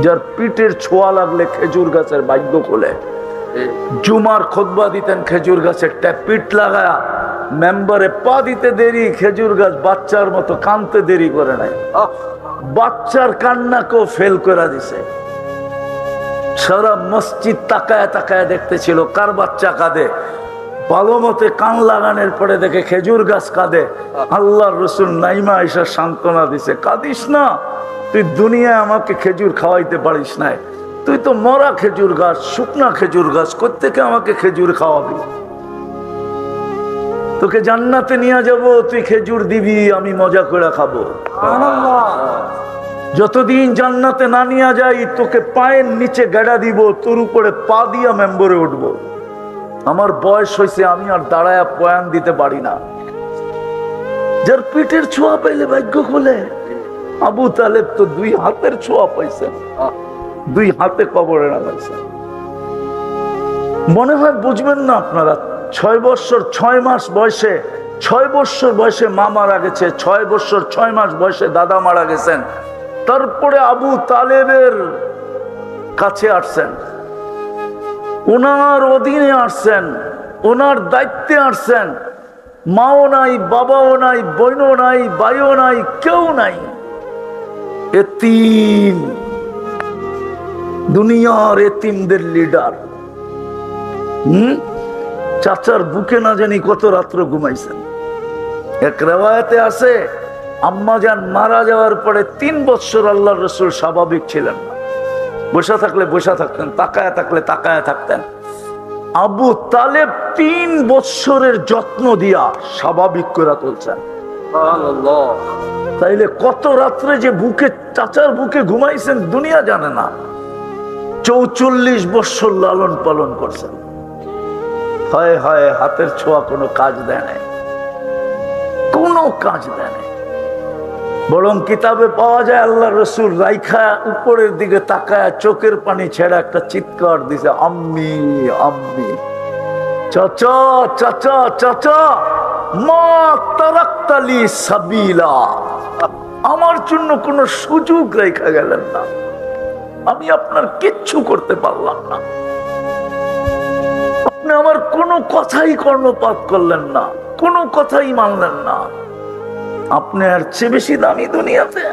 যার পিঠের ছোঁয়া লাগলে খেজুর গাছের ভাগ্য খোলে। জুমার খুতবা দিতেন খেজুর গাছের পিঠ লাগায়া, মেম্বারে পা দিতে দেরি, খেজুর গাছ বাচ্চার মতো কানতে দেরি করে নাই, বাচ্চার কান্নাকেও ফেল করে দিছে। সারা মসজিদ তাকায় তাকায় দেখতেছিল কার বাচ্চা কাঁদে। ভালো মতে কান লাগানোর পরে দেখে খেজুর গাছ কাঁদে। আল্লাহর রাসূল নাইমা আয়েশা সান্ত্বনা দিছে, কাঁদিস না, তুই দুনিয়ায় আমাকে খেজুর খাওয়াইতে পারিস নাই, তুই তো মরা খেজুর গাছ, শুকনা খেজুর গাছ, কোত্থেকে আমাকে খেজুর খাওয়াবি? তোকে জান্নাতে নিয়ে যাব, তুই খেজুর দিবি, আমি মজা করে খাবো। যতদিন জান্নাতে না নিয়ে যাই, তোকে পায়ের নিচে গেড়া দিব, তোর উপরে পা দিয়া মেম্বরে উঠবো। আমার বয়স হয়েছে, আমি আর দাঁড়ায় বয়ান দিতে পারি না। যার পিঠের ছোঁয়া পাইলে ভাগ্য খোলে। আবু তালেব তো 2 হাতের ছোঁয়া পাইছেন, 2 হাতে কবরে নামাইছেন। মনে হয় বুঝবেন না আপনারা। 6 বছর 6 মাস বয়সে, 6 বছর বয়সে মা মারা গেছে, 6 বছর 6 মাস বয়সে দাদা মারা গেছেন। তারপরে আবু তালেবের কাছে আসছেন, ওনার অধীনে আসছেন, ওনার দায়িত্বে আসছেন। মাও নাই, বাবাও নাই, বোনও নাই, ভাইও নাই, কেউ নাই, এতিম, দুনিয়ার এতিমদের লিডার। চাচার বুকে না জানি কত রাত্র ঘুমাইছেন। এক রিওয়ায়াতে আছে, আম্মাজান মারা যাওয়ার পরে 3 বছর আল্লাহর রাসূল স্বাভাবিক ছিলেন না। বসে থাকলে বসে থাকতেন, তাকায় থাকলে তাকায় থাকতেন। আবু তালেব 3 বছরের যত্ন দিয়া স্বাভাবিক করে তুলছেন। তাইলে কত রাত্রে যে বুকে, চাচার বুকে ঘুমাইছেন দুনিয়া জানে না। 44 বছর লালন পালন করছেন। হায় হায়, হাতের ছোঁয়া কোনো কাজ দেয় নাই, কোনো কাজ দেয় নাই। বরং কিতাবে পাওয়া যায় আল্লাহ রসুল রাইখা উপরের দিকে তাকায় চোখের পানি ছেড়া একটা চিৎকার দিছে, আম্মি আম্মি, চাচা চাচা চাচা, মা তারাক্তালি সাবিলা, আমার জন্য কোনো সুযোগ রেখা গেলেন না, আমি আপনার কিচ্ছু করতে পারলাম না, আপনি আমার কোনো কথাই কর্ণপাত করলেন না, কোনো কথাই মানলেন না। আপনি আর চেয়ে বেশি দামি দুনিয়াতে?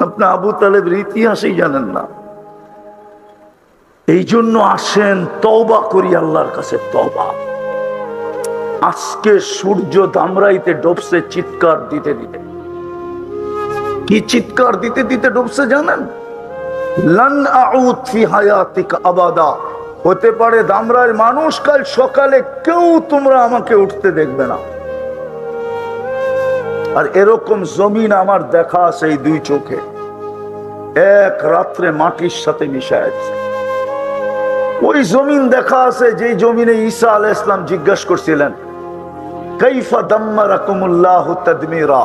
আপনি আবু তালেবের ইতিহাসই জানেন না। এই জন্য আসেন তওবা করি আল্লাহর কাছে, তওবা। আজকে সূর্য দামরাইতে ডুবছে চিৎকার দিতে দিতে। কি চিৎকার দিতে দিতে ডুবছে জানেন? লান আউদ ফি হায়াতিকা আবাদা, হতে পারে দামরার মানুষ কাল সকালে কেউ তোমরা আমাকে উঠতে দেখবে না। আর এরকম জমিন আমার দেখা আছে এই 2 চোখে, এক রাত্রে মাটির সাথে মিশাইছে। ওই জমিন দেখা আছে যে জমিনে ঈসা আলাইহিস সালাম জিজ্ঞাসা করছিলেন, কাইফা দাম্মারাকুমুল্লাহু তাদমিরা,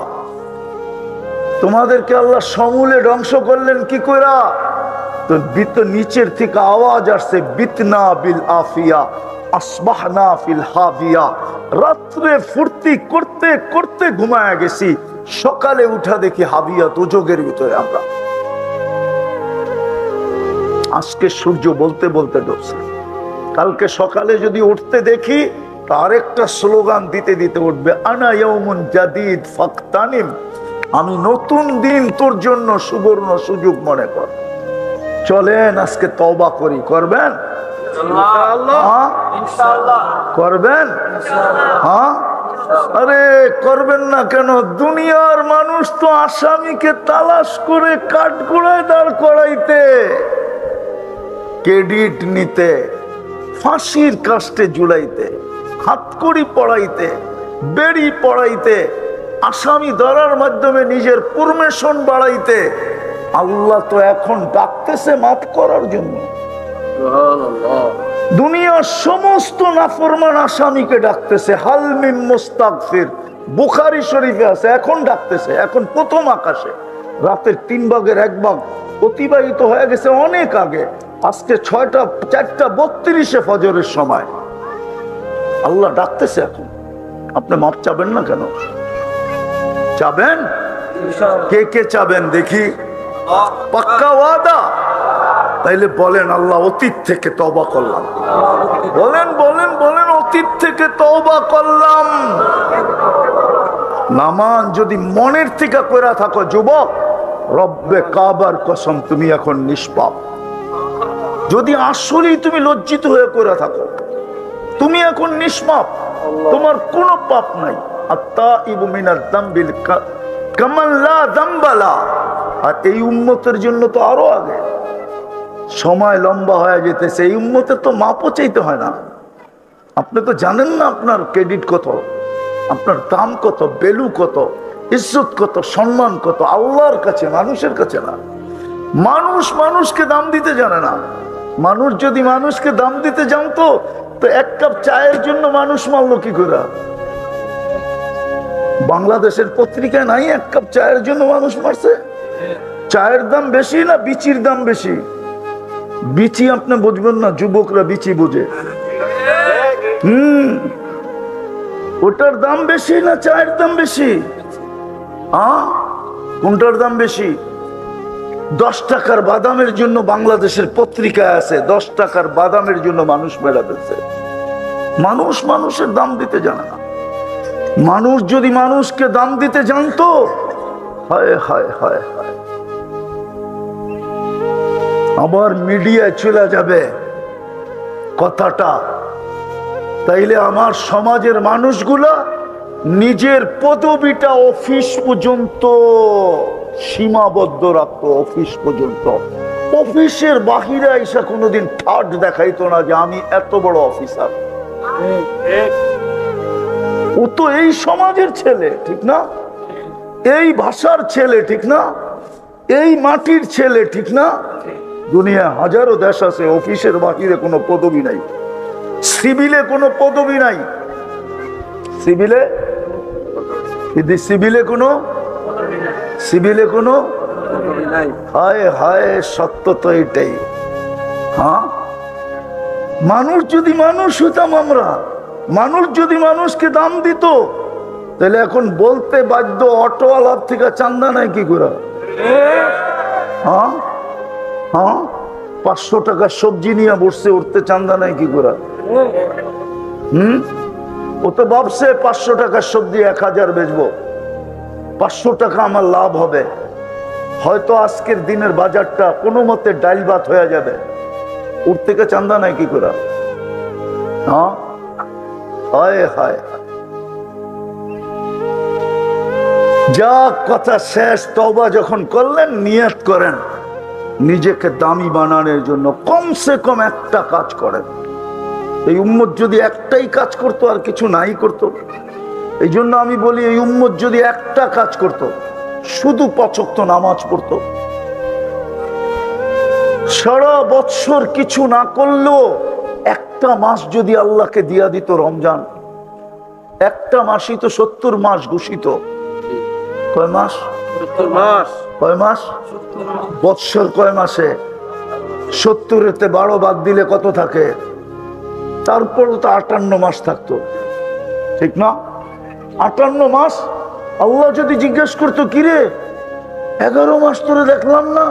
তোমাদেরকে আল্লাহ সমূলে ধ্বংস করলেন কি কইরা? তো নিচের থেকে আওয়াজ আসছে, বিতনা বিল আফিয়া আসবাহনা ফিল হাবিয়া, রাত্রে ফুর্তি করতে করতে ঘুমায়া গেছি, সকালে উঠা দেখি হাবিয়া, দুজকের ভিতরে আমরা। আজকে সূর্য বলতে বলতে ডুবছে, কালকে সকালে যদি উঠতে দেখি তার একটা স্লোগান দিতে দিতে উঠবে, আনা ইয়াউমুন জাদিদ ফাকতানিম, আমি নতুন দিন তোর জন্য সুবর্ণ সুযোগ মনে কর। চলেন আজকে তওবা করি, করবেন? করবেন? হ্যাঁ, আরে করবেন না কেন? দুনিয়ার মানুষ তো আসামিকে তালাশ করে কাঠগড়ায় দাঁড় করাইতে, ক্রেডিট নিতে, ফাঁসির কাস্টে ঝুলাইতে, হাতকড়ি পড়াইতে, বেড়ি পড়াইতে, আসামি ধরার মাধ্যমে নিজের প্রমোশন বাড়াইতে, আল্লাহ তো এখন ডাকতেছে মাফ করার জন্য। দুনিয়ার সমস্ত নাফরমান আসামিকে ডাকতেছে, হাল মিন মুস্তাগফির, বুখারী শরীফে আছে, এখন ডাকতেছে। এখন প্রথম আকাশে রাতের 3 ভাগের 1 ভাগ অতিবাহিত হয়ে গেছে অনেক আগে। আজকে 4:32 ফজরের সময় আল্লাহ ডাকতেছে এখন। আপনি মাপ চাবেন না কেন? চাবেন? কে কে চাবেন দেখি? পাক্কা ওয়াদা? তাইলে বলেন আল্লাহ অতীত থেকে তওবা করলাম। বলেন বলেন বলেন অতীত থেকে তওবা করলাম। নামাজ যদি মনের থেকে কইরা থাকো যুবক, রব্বে কাবার কসম তুমি এখন নিষ্পাপ। যদি আসলেই তুমি লজ্জিত হয়ে কইরা থাকো, তুমি এখন নিষ্পাপ, তোমার কোনো পাপ নাই। আত্তাইবু মিনাজ যামবিল কামান লা যামবা লা। আর এই উম্মতের জন্য তো আরো আগে সময় লম্বা হয়ে যেতেছে। এই উম্মতের তো মাপও চাইতে হয় না। আপনি তো জানেন না আপনার ক্রেডিট কত, আপনার দাম কত, ভ্যালু কত, ইজ্জত কত, সম্মান কত আল্লাহর কাছে, মানুষের কাছে না। মানুষ মানুষকে দাম দিতে জানে না। মানুষ যদি মানুষকে দাম দিতে জানতো তো এক কাপ চায়ের জন্য মানুষ মারলো কি করে? বাংলাদেশের পত্রিকায় নাই এক কাপ চায়ের জন্য মানুষ মারছে? চায়ের দাম বেশি না বিচির দাম বেশি? বিচি আপনি বুঝবেন না, যুবকরা বিচি বুঝে। ওটার দাম বেশি না চায়ের দাম বেশি? কোনটার দাম বেশি? 10 টাকার বাদামের জন্য বাংলাদেশের পত্রিকায় আছে 10 টাকার বাদামের জন্য মানুষ মেলা দিচ্ছে। মানুষ মানুষের দাম দিতে জানে না। মানুষ যদি মানুষকে দাম দিতে জানতো, হায় হায় হায় হায়, আবার মিডিয়ায় চলে যাবে কথাটা, তাইলে আমার সমাজের মানুষগুলা নিজের পদবিটা অফিস পর্যন্ত সীমাবদ্ধ রাখতো। অফিস পর্যন্ত, অফিসের বাহিরে এসে কোনোদিন ঠাট দেখাইতো না যে আমি এত বড় অফিসার। ও তো এই সমাজের ছেলে, ঠিক না? এই ভাষার ছেলে, ঠিক না? এই মাটির ছেলে, ঠিক না? দুনিয়া হাজারো দেশ আছে অফিসের বাহিরে কোনো পদবি নাই, সিভিলে কোনো পদবি নাই। সিভিলে কোনো হায় হায়, সত্য তো এটাই। হ্যাঁ, মানুষ যদি মানুষ হইতাম আমরা, মানুষ যদি মানুষকে দাম দিত, তাহলে এখন বলতে বাধ্য অটোওয়ালার থেকে চান্দা নাই কি করে? হ্যাঁ হ্যাঁ, 500 টাকার সবজি নিয়ে বসছে, উঠতে চান্দা নাই কি করে? ও তো ভাবছে 500 টাকার সবজি 1000 বেচবো, 500 টাকা আমার লাভ হবে। হয়তো আজকের দিনের বাজারটা কোনো মতে ডাইল ভাত হয়ে যাবে, উঠ থেকে চান্দা নাই কি করে? হ্যাঁ, হায় হায়, যা কথা শেষ। তওবা যখন করলেন, নিয়ত করেন নিজেকে দামি বানানোর জন্য কমসে কম একটা কাজ করেন। এই উম্মত যদি একটাই কাজ করতো, আর কিছু নাই করতো। এই জন্য আমি বলি, এই উম্মত যদি একটা কাজ করতো, শুধু 5 ওয়াক্ত নামাজ পড়তো, সারা বৎসর কিছু না করলেও একটা মাস যদি আল্লাহকে দিয়া দিত রমজান, একটা মাসই তো 70 মাস ঘোষিত। কয় মাস? 70 মাস। কয় মাস? বৎসর কয় মাসে? 70-এতে 12 বাদ দিলে কত থাকে? তারপরও তো 58 মাস থাকতো, ঠিক না? 58 মাস। আল্লাহ যদি জিজ্ঞেস করতো, কিরে 11 মাস তোরে দেখলাম না,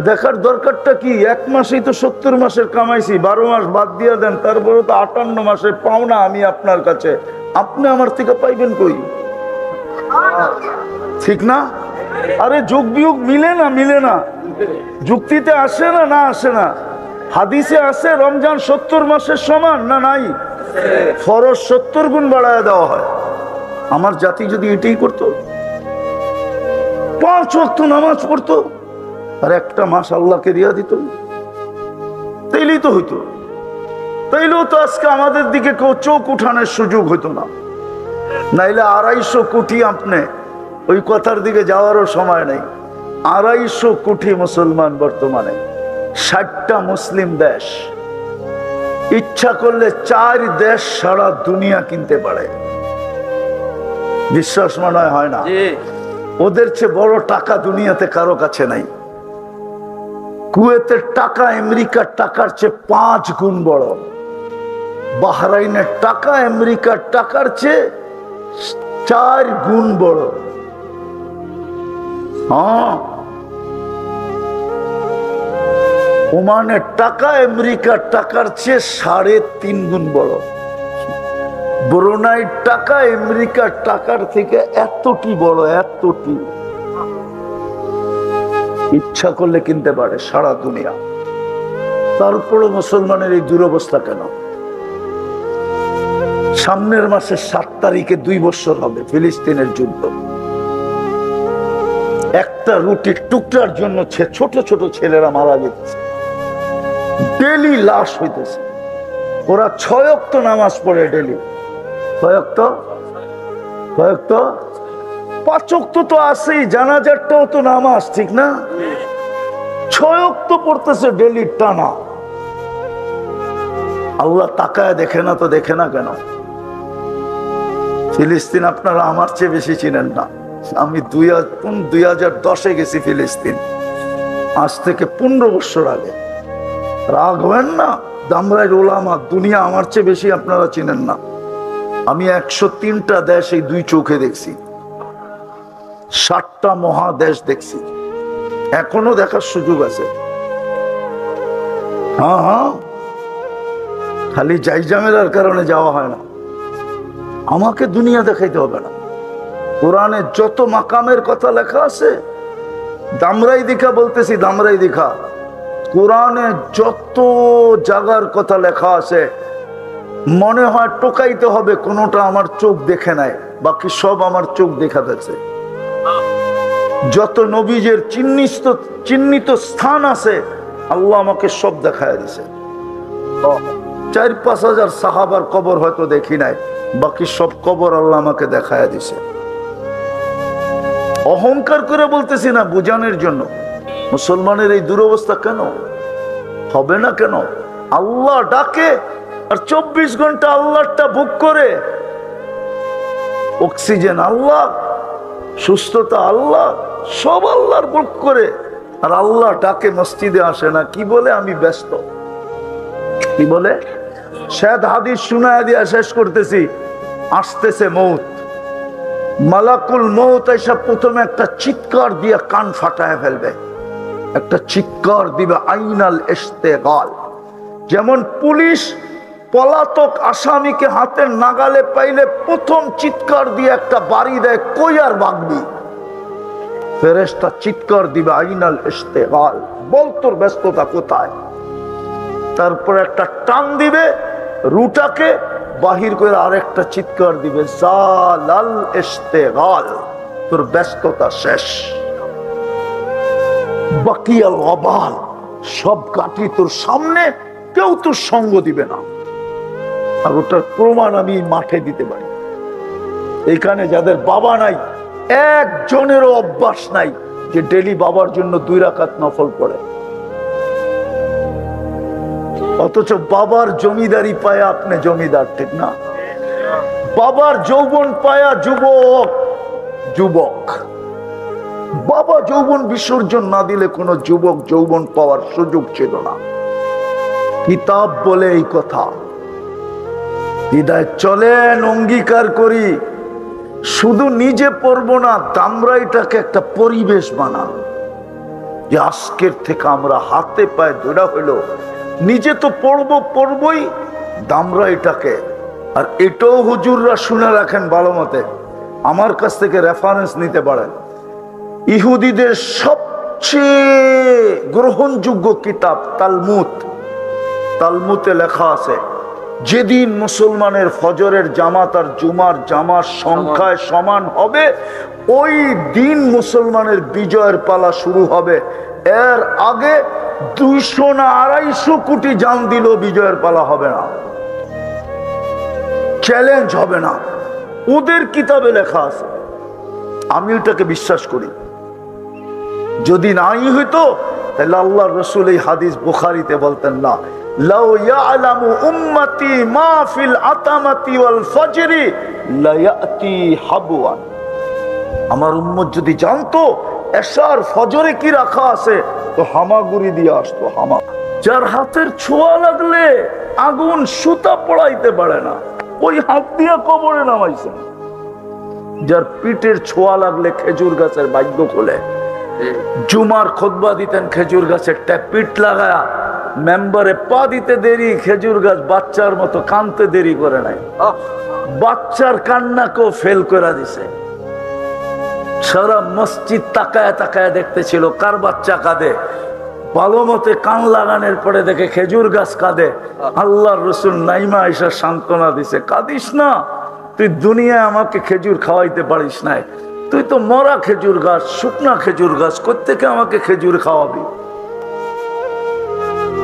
দেখার দরকারটা কি? 1 মাসেই তো 70 মাসের কামাইছি, 12 মাস বাদ দিয়ে দেন, তারপরে তো 58 মাসের পাওনা আমি আপনার কাছে, আপনি আমার থেকে পাইবেন কই? ঠিক না? আরে যোগ বিয়োগ মিলে না, মিলে না, যুক্তিতে আসে না, না আসে না। হাদিসে আছে রমজান 70 মাসের সমান, না নাই? ফরজ 70 গুণ বাড়ায় দেওয়া হয়। আমার জাতি যদি এটাই করতো, 5 ওয়াক্ত নামাজ পড়তো, আর একটা মাস আল্লাহকে দিয়া দিত, তাইলেই তো হইতো। তাইলেও তো আজকে আমাদের দিকে কেউ চোখ উঠানোর সুযোগ হইতো না। নাইলে 250 কোটি, আপনি ওই কথার দিকে যাওয়ারও সময় নেই। 250 কোটি মুসলমান বর্তমানে, 60টা মুসলিম দেশ। ইচ্ছা করলে 4 দেশ সারা দুনিয়া কিনতে পারে। বিশ্বাস মনে হয় না? ওদের চেয়ে বড় টাকা দুনিয়াতে কারো কাছে নাই। কুয়েতের টাকা আমেরিকার টাকার চেয়ে 5 গুণ বড়। বাহরাইনের টাকা আমেরিকার টাকার চেয়ে 4 গুণ বড়। হ্যাঁ, ওমানের টাকা আমেরিকার টাকার চেয়ে 3.5 গুণ বড়। ব্রুনাইয়ের টাকা আমেরিকার টাকার থেকে এতটি বড়, এতটি। ইচ্ছা করলে কিনতে পারে সারা দুনিয়া। তারপরও মুসলমানের এই দুরবস্থা কেন? সামনের মাসের 7 তারিখে 2 বছর হবে ফিলিস্তিনের যুদ্ধ। একটা রুটির টুকরার জন্য ছোট ছোট ছেলেরা মারা যেতেছে, ডেলি লাশ হইতেছে। ওরা 6 ওয়াক্ত নামাজ পড়ে ডেলি। কয় ওয়াক্ত? 5 ওয়াক্ত তো আছেই, জানাজারটাও তো নামাজ, ঠিক না? 6 ওয়াক্ত পড়তেছে ডেলি টানা। আল্লাহ তাকায় দেখে না তো দেখে না কেন? ফিলিস্তিন আপনারা আমার চেয়ে বেশি চিনেন না। আমি 2010-এ গেছি ফিলিস্তিন, আজ থেকে 15 বছর আগে। রাগ হবেন না, দামরাইল ওলামা, দুনিয়া আমার চেয়ে বেশি আপনারা চিনেন না। আমি 103টা দেশ এই 2 চোখে দেখছি, 7টা মহাদেশ দেখছি, এখনো দেখার সুযোগ আছে। হ্যাঁ, খালি জাইজামেলার কারণে যাওয়া হয় না। আমাকে দুনিয়া দেখাইতে হবে না। কোরআনে যত মাকামের কথা লেখা আছে, দামরাই দেখা বলতেছি, দামরাই দেখা, কোরআনে যত জায়গার কথা লেখা আছে, মনে হয় টোকাইতে হবে কোনোটা আমার চোখ দেখে নাই, বাকি সব আমার চোখ দেখা যাচ্ছে। যত নবীজের চিহ্নিত স্থান আছে, আল্লাহ আমাকে সব দেখায় দিছে। 4-5 হাজার সাহাবার কবর হয়তো দেখি নাই, বাকি সব কবর আল্লাহ আমাকে দেখায় দিছে। অহংকার করে বলতেছি না, বোঝানোর জন্য। মুসলমানের এই দুরবস্থা কেন হবে না? কেন? আল্লাহ ডাকে আর 24 ঘন্টা আল্লাহটা বুক করে। অক্সিজেন আল্লাহ, সুস্থতা আল্লাহ, সব আল্লাহর বুক করে। আর আল্লাহ ডাকে, মসজিদে আসে না। কি বলে? আমি ব্যস্ত। কি বলে? শায়দ হাদিস শুনায় দিয়া শেষ করতেছি। আসতেছে মৌত, মালাকুল মৌত এসে প্রথমে একটা চিৎকার দিয়ে কান ফাটায় ফেলবে। একটা চিৎকার দিবে, আইনাল ইশতেগাল। যেমন পুলিশ পলাতক আসামিকে হাতের নাগালে পাইলে প্রথম চিৎকার দিয়ে একটা বাড়ি দেয়, কই আর ভাগবি। ফেরেশতা চিৎকার দিবে, আইনাল ইশতেগাল, বল তোর ব্যস্ততা কোথায়। তারপর একটা টান দিবে রুটাকে বাহির করে, আরেকটা চিৎকার দিবে, জালাল ইশতেগাল, তোর ব্যস্ততা শেষ। বাকিয়াল ওয়াবাল, সব গাঠি তোর সামনে, কেউ তোর সঙ্গ দিবে না। আর ওটার প্রমাণ আমি মাঠে দিতে পারি। এখানে যাদের বাবা নাই, একজনেরও অভ্যাস নাই যে ডেলি বাবার জন্য 2 রাকাত নফল পড়ে। অথচ বাবার জমিদারি পায়া আপনি জমিদার, ঠিক না? বাবার যৌবন পায়া যুবক। বাবা যৌবন বিসর্জন না দিলে কোনো যুবক যৌবন পাওয়ার সুযোগ ছিল না। কিতাব বলে এই কথা। হৃদয় চলেন, অঙ্গীকার করি, শুধু নিজে পড়বো না, দামরাইটাকে একটা পরিবেশ বানান, যে আজকের থেকে আমরা হাতে পায়ে ধরা হইল। নিজে তো পড়বই, দামরাইটাকে। আর এটাও হুজুররা শুনে রাখেন ভালো মতে, আমার কাছ থেকে রেফারেন্স নিতে পারেন। ইহুদিদের সবচেয়ে গ্রহণযোগ্য কিতাব তালমুদ। তালমুদে লেখা আছে, যেদিন মুসলমানের ফজরের জামাত আর জুমার জামাত সংখ্যায় সমান হবে, ওই দিন মুসলমানের বিজয়ের পালা শুরু হবে। এর আগে 200 না 250 কোটি জান দিল, বিজয়ের পালা হবে না, চ্যালেঞ্জ হবে না। ওদের কিতাবে লেখা আছে, আমি ওটাকে বিশ্বাস করি। যদি নাই হইতো তাহলে আল্লাহর রাসূল এই হাদিস বুখারীতে বলতেন না, লাউ ইয়ালামু উম্মতি মা ফিল আতামাতি ওয়াল ফজরি লা ইয়াতি হাবওয়ান। আমার উম্মত যদি জানতো এশার ফজরে কি রাখা আছে, তো হামাগুড়ি দিয়ে আসতো। হামা, যার হাতের ছোঁয়া লাগলে আগুন সুতা পড়াইতে পারে না, ওই হাত দিয়ে কবরে নামাইছেন। যার পিঠের ছোঁয়া লাগলে খেজুর গাছের ভাগ্য খোলে, জুমার খুতবা দিতেন খেজুর গাছের পিঠ লাগায়া, মেম্বারে পা দিতে দেরি, খেজুর গাছ বাচ্চার মতো কানতে দেরি করে নাই, বাচ্চার কান্নাকেও ফেল করে দিছে। সারা মসজিদ তাকায় তাকায় দেখতেছিল কার বাচ্চা কাঁদে। ভালো মতে কান লাগানোর পরে দেখে খেজুর গাছ কাঁদে। আল্লাহর রাসূল নাইমা আয়েশা সান্ত্বনা দিছে, কাঁদিস না, তুই দুনিয়ায় আমাকে খেজুর খাওয়াইতে পারিস নাই, তুই তো মরা খেজুর গাছ, শুকনা খেজুর গাছ, কোত্থেকে আমাকে খেজুর খাওয়াবি?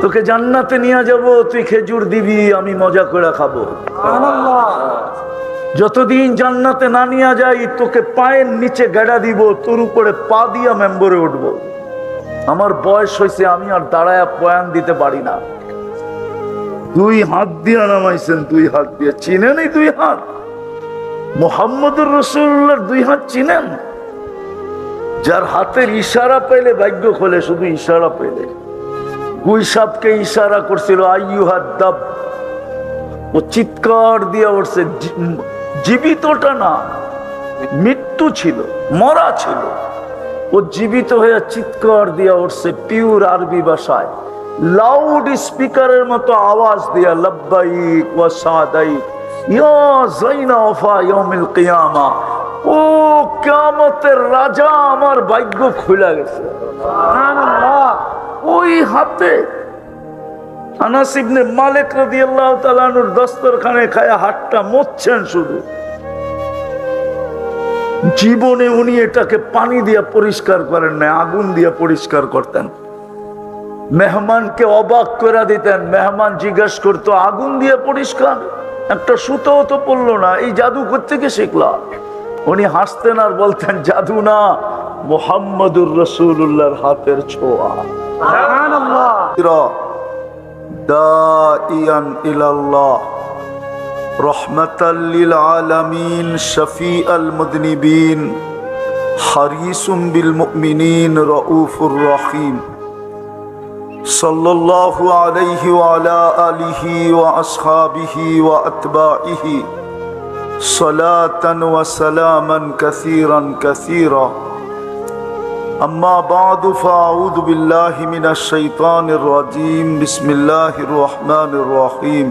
তোকে জান্নাতে নিয়ে যাব, তুই খেজুর দিবি, আমি মজা করে খাবো। যতদিন জান্নাতে না নিয়ে যাই, তোকে পায়ের নিচে গেড়া দিব, তোর উপরে পা দিয়া মেম্বরে উঠবো। আমার বয়স হয়েছে, আমি আর দাঁড়ায় বয়ান দিতে পারি না। 2 হাত দিয়া নামাইছেন, 2 হাত দিয়ে চিনেন? এই 2 হাত মুহাম্মদুর রাসূলুল্লাহর 2 হাত চিনেন? যার হাতের ইশারা পেলে ভাগ্য খোলে, শুধু ইশারা পেলে। গুই সাপকে ইশারা করছিল আইয়ুহাদ দাব, ও চিৎকার দিয়ে উঠছে, জীবিতটা না, মৃত্যু ছিল, মরা ছিল, ও জীবিত হয়ে চিৎকার দিয়ে উঠছে পিওর আরবি ভাষায়, লাউড স্পিকারের মতো আওয়াজ দিয়া, লব্বাইক ওয়া সাদাইক ইয়া যাইনা ওয়াফা ইয়াউমিল কিয়ামা। ও কিয়ামতের রাজা, আমার ভাগ্য খুলে গেছে। সুবহানাল্লাহ। ওই হাতে আনাস ইবনে মালিক রাদিয়াল্লাহু তাআলা আনহুর দস্তরখানে খায়া হাতটা মুছছেন শুধু। জীবনে উনি এটাকে পানি দিয়ে পরিষ্কার করেন না, আগুন দিয়ে পরিষ্কার করতেন। মেহমানকে অবাক করে দিতেন, মেহমান জিজ্ঞাসা করতো আগুন দিয়ে পরিষ্কার? একটা সুতোও তো পড়লো না, এই জাদু কোত্থেকে শিখলা? উনি হাসতেন আর বলতেন, জাদু না, মুহাম্মদুর রাসূলুল্লাহর হাতের ছোঁয়া। সুবহানাল্লাহ। দাইয়ান ইলাল্লাহ রহমাতাল লিল আলামিন শফিআল মুযনিবিন হারিসুম বিল মুমিনিন রাউফুর রহিম সাল্লাল্লাহু আলাইহি ওয়া আলা আলিহি ওয়া আসহাবিহি ওয়া আতবাইহি সালাতান ওয়া সালামান কাসীরান কাসীরা। أما بعد فأعوذ بالله من الشيطان الرجيم بسم الله الرحمن الرحيم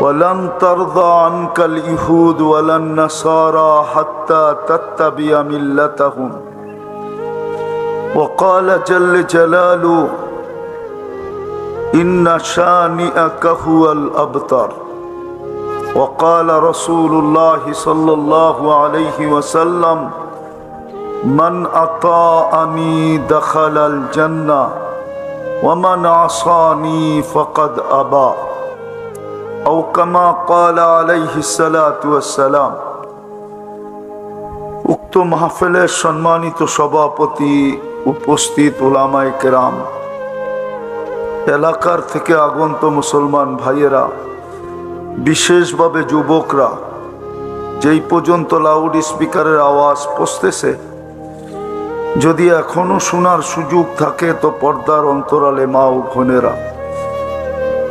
ولن ترضى عنك اليهود ولا النصارى حتى تتبع ملتهم وقال جل جلاله إن شانئك هو الأبتر وقال رسول الله صلى الله عليه وسلم من أطاعني دخل الجنة ومن عصاني فقد أبى أو كما قال عليه الصلاة والسلام। উক্ত মাহফিলের সম্মানিত সভাপতি, উপস্থিত উলামায়ে কেরাম, এলাকার থেকে আগত মুসলমান ভাইয়েরা, বিশেষভাবে যুবকরা, যেই পর্যন্ত লাউড স্পিকারের আওয়াজ পৌঁছতেছে, যদি এখনো শোনার সুযোগ থাকে তো পর্দার অন্তরালে মা ও বোনেরা,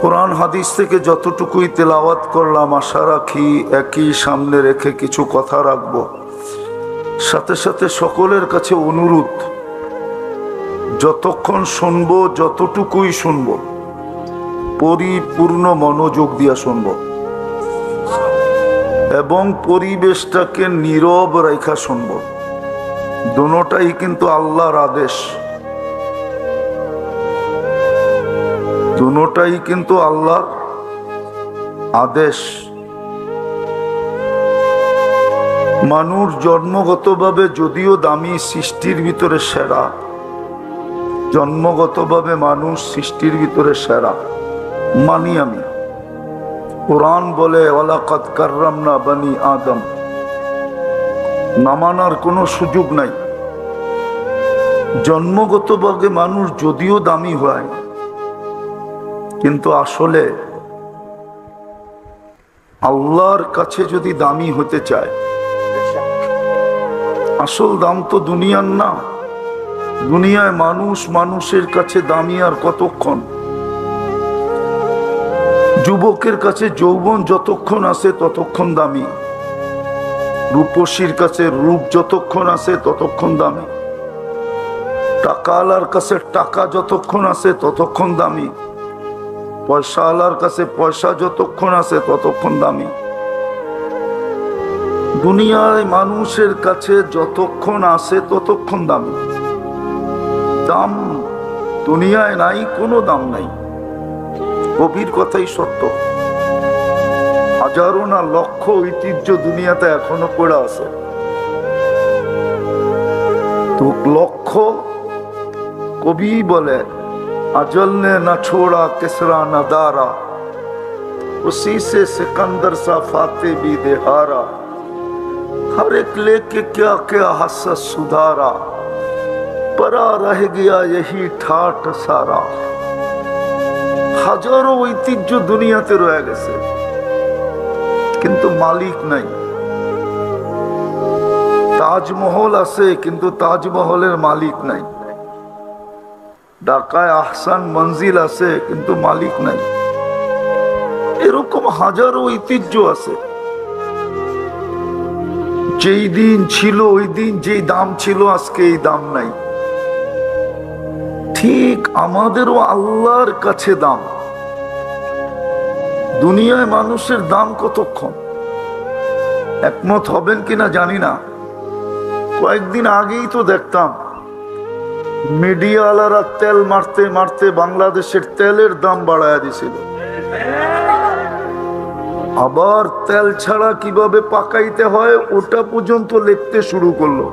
কোরআন হাদিস থেকে যতটুকুই তেলাওয়াত করলাম, আশা রাখি একই সামনে রেখে কিছু কথা রাখব। সাথে সাথে সকলের কাছে অনুরোধ, যতক্ষণ শুনবো, যতটুকুই শুনবো, পরিপূর্ণ মনোযোগ দিয়া শুনবো এবং পরিবেশটাকে নীরব রেখা শুনবো। দুটোটাই কিন্তু আল্লাহর আদেশ, দুটোটাই কিন্তু আল্লাহর আদেশ। মানুষ জন্মগতভাবে যদিও দামি, সৃষ্টির ভিতরে সেরা, জন্মগতভাবে মানুষ সৃষ্টির ভিতরে সেরা মানি আমি। কোরআন বলে ওয়ালাকাদ কাররামনা বানি আদম, না মানার কোনো সুযোগ নাই। জন্মগতভাবে মানুষ যদিও দামি হয়, কিন্তু আসলে আল্লাহর কাছে যদি দামি হতে চায়, আসল দাম তো দুনিয়ার না। দুনিয়ায় মানুষ মানুষের কাছে দামি আর কতক্ষণ? যুবকের কাছে যৌবন যতক্ষণ আছে ততক্ষণ দামি, রূপসীর কাছে রূপ যতক্ষণ আছে ততক্ষণ দামি। টাকাওয়ালার কাছে টাকা যতক্ষণ আছে ততক্ষণ দামি, পয়সাওয়ালার কাছে পয়সা যতক্ষণ আছে ততক্ষণ দামি। দুনিয়ায় মানুষের কাছে যতক্ষণ আছে ততক্ষণ দামি। দাম দুনিয়ায় নাই, কোনো দাম নাই। কবির কথাই সত্য। হাজারো না লক্ষ ঐতিহ্য দুনিয়াতে এখনো পড়ে আছে। তো লক্ষ কবি বলে अजल ने न छोड़ा किसरा न दारा, उसी से सिकंदर सा फाते भी देहारा, हर एक लेके क्या क्या हसस सुधारा, परा रह गया यही ठाठ सारा। হাজারো ঐতিহ্য দুনিয়াতে রয়ে গেছে, কিন্তু মালিক নাই। তাজমহল আছে, কিন্তু তাজমহলের মালিক নাই। ঢাকায় আহসান মঞ্জিল আছে, কিন্তু মালিক নাই। এরকম হাজারো ঐতিহ্য আছে। যেই দিন ছিল ওই দিন যেই দাম ছিল, আজকে এই দাম নাই। ঠিক আমাদেরও আল্লাহর কাছে দাম। দুনিয়ায় মানুষের দাম কতক্ষণ? একমত হবেন কিনা জানি না। কয়েকদিন আগেই তো দেখতাম মিডিয়াওয়ালারা তেল মারতে মারতে বাংলাদেশের তেলের দাম বাড়ায় দিছিল। আবার তেল ছাড়া কিভাবে পাকাইতে হয় ওটা পর্যন্ত লিখতে শুরু করলো।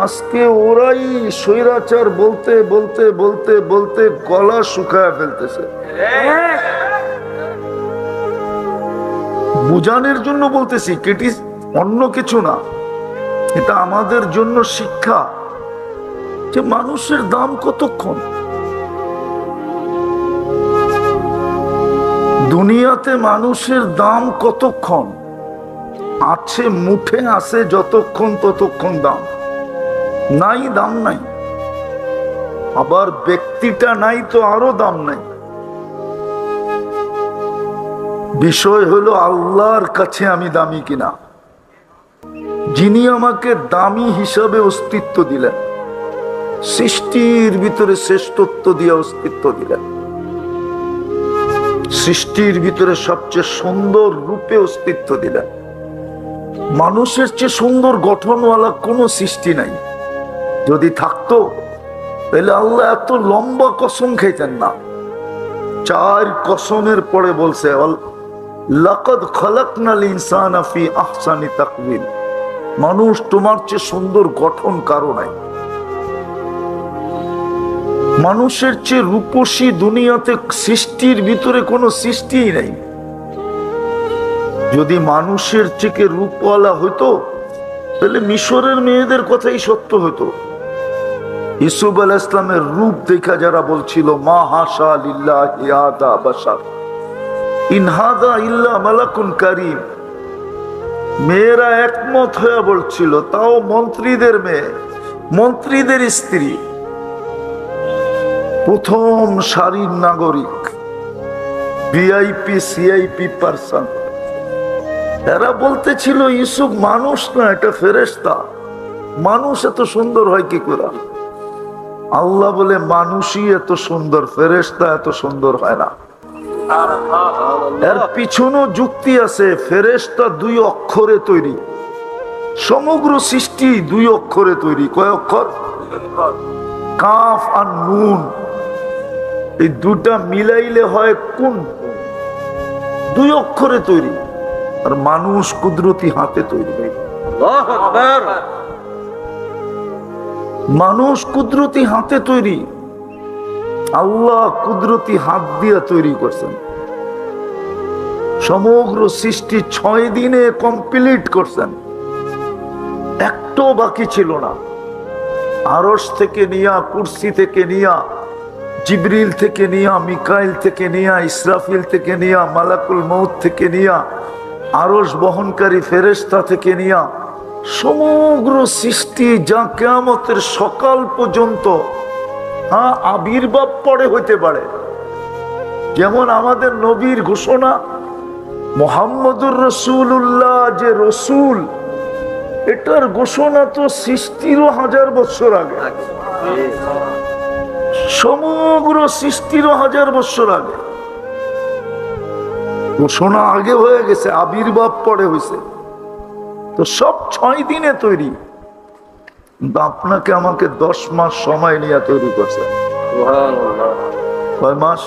আজকে ওরাই স্বৈরাচার বলতে বলতে বলতে বলতে গলা শুকায় ফেলতেছে। বুঝানোর জন্য বলতেছি, কেটি অন্য কিছু না। এটা আমাদের জন্য শিক্ষা যে মানুষের দাম কতক্ষণ। দুনিয়াতে মানুষের দাম কতক্ষণ আছে? মুঠে আছে যতক্ষণ ততক্ষণ দাম, নাই দাম নাই। আবার ব্যক্তিটা নাই তো আরো দাম নাই। বিষয় হলো আল্লাহর কাছে আমি দামি কিনা, যিনি আমাকে দামি হিসাবে অস্তিত্ব দিলেন, সৃষ্টির ভিতরে শ্রেষ্ঠত্ব দিয়ে অস্তিত্ব দিলেন, সৃষ্টির ভিতরে সবচেয়ে সুন্দর রূপে অস্তিত্ব দিলেন। মানুষের চেয়ে সুন্দর গঠনওয়ালা কোনো সৃষ্টি নাই। যদি থাকতো তাহলে আল্লাহ এত লম্বা কসম খাইতেন না। 4 কসমের পরে বলছে লাকাদ খালাকনাল ইনসানা ফি আহসানি তাকওয়িম, মানুষ তোমার চেয়ে সুন্দর গঠন কারো নাই। মানুষের চেয়ে রূপসী দুনিয়াতে সৃষ্টির ভিতরে কোনো সৃষ্টিই নাই। যদি মানুষের চেয়ে রূপওয়ালা হইতো তাহলে মিশরের মেয়েদের কথাই সত্য হতো। ইউসুফ আলাইহিস সালামের রূপ দেখা যারা বলছিল মা হাশা লিল্লাহি হাদা বাশার ইন হাদা ইল্লা মালাকুন কারীম, মেয়েরা একমত হয়ে বলছিল, তাও মন্ত্রীদের মেয়ে, মন্ত্রীদের স্ত্রী, প্রথম সারির নাগরিক, ভিআইপি সিআইপি পারসন। এরা বলতেছিল ইউসুফ মানুষ না, এটা ফেরেশতা। মানুষ এত সুন্দর হয় কি করে? আল্লাহ বলে মানুষই এত সুন্দর, ফেরেশতা এত সুন্দর হয় না। এর পিছনেও যুক্তি আছে। ফেরেশতা 2 অক্ষরে তৈরি, সমগ্র সৃষ্টি 2 অক্ষরে তৈরি। কয় অক্ষর? কাফ আর নুন, এই দুটা মিলাইলে হয় কোন? 2 অক্ষরে তৈরি। আর মানুষ কুদরতি হাতে তৈরি। মানুষ কুদরতি হাতে তৈরি। আল্লাহ কুদরতি হাত দিয়ে তৈরি করছেন। সমগ্র সৃষ্টি 6 দিনে কমপ্লিট করছেন, একটাও বাকি ছিল না। আরশ থেকে নিয়া, কুরসি থেকে নিয়া, জিবরিল থেকে নিয়া, মিকাইল থেকে নিয়া, ইসরাফিল থেকে নিয়া, মালাকুল মউত থেকে নিয়া, আরশ বহনকারী ফেরেশতা থেকে নিয়া, সমগ্র সৃষ্টি যা কিয়ামতের সকাল পর্যন্ত আবির্ভাব পরে হইতে পারে। যেমন আমাদের নবীর ঘোষণা মুহাম্মদুর রাসূলুল্লাহ যে রসুল, এটার ঘোষণা তো সৃষ্টিরও 1000 বছর আগে, সমগ্র সৃষ্টিরও 1000 বছর আগে ঘোষণা আগে হয়ে গেছে, আবির্ভাব পরে হয়েছে। তো সব 6 দিনে তৈরি, কিন্তু আপনাকে আমাকে 10 মাস সময় নিয়ে তৈরি করছে। কয় মাস?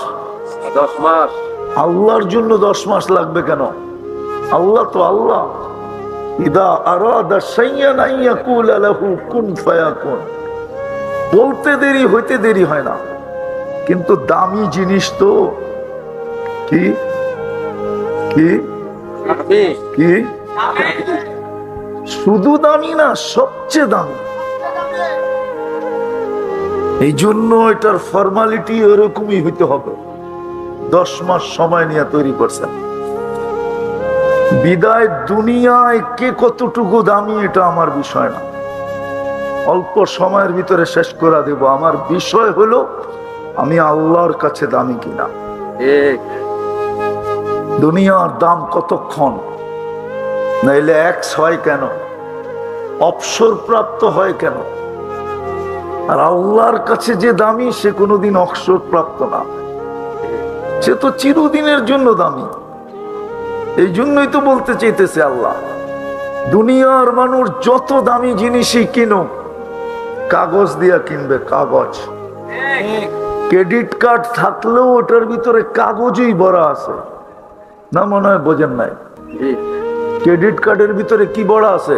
10 মাস। আল্লাহর জন্য 10 মাস লাগবে কেন? আল্লাহ তো আল্লাহ। ইদা আরাদা শাইয়ান আন ইয়াকুলা লাহু কুন ফায়াকুন। বলতে দেরি হইতে দেরি হয় না, কিন্তু দামি জিনিস তো কি কি কি শুধু দামি না, সবচেয়ে দামি। এই জন্য এটার ফর্মালিটি এরকমই হইতে হবে। 10 মাস সময় নিয়ে তৈরি করছেন। বিদায় দুনিয়ায় কে কতটুকু দামি এটা আমার বিষয় না, অল্প সময়ের ভিতরে শেষ করে দেব। আমার বিষয় হলো আমি আল্লাহর কাছে দামি কিনা। দুনিয়ার দাম কতক্ষণ, নাইলে এক্স হয় কেন, অবসর প্রাপ্ত হয় কেন? আর আল্লাহর কাছে যে দামি সে কোনোদিন অবসর প্রাপ্ত না, সে তো চিরদিনের জন্য দামি। এই জন্যই তো বলতে চাইতেছে আল্লাহ, দুনিয়ার মানুষ যত দামি জিনিসই কিনো কাগজ দিয়া কিনবে, কাগজ। ক্রেডিট কার্ড থাকলেও ওটার ভিতরে কাগজই ভরা আছে না, মনে হয় বোঝেন নাই? ক্রেডিট কার্ডের ভিতরে কি ভরা আছে?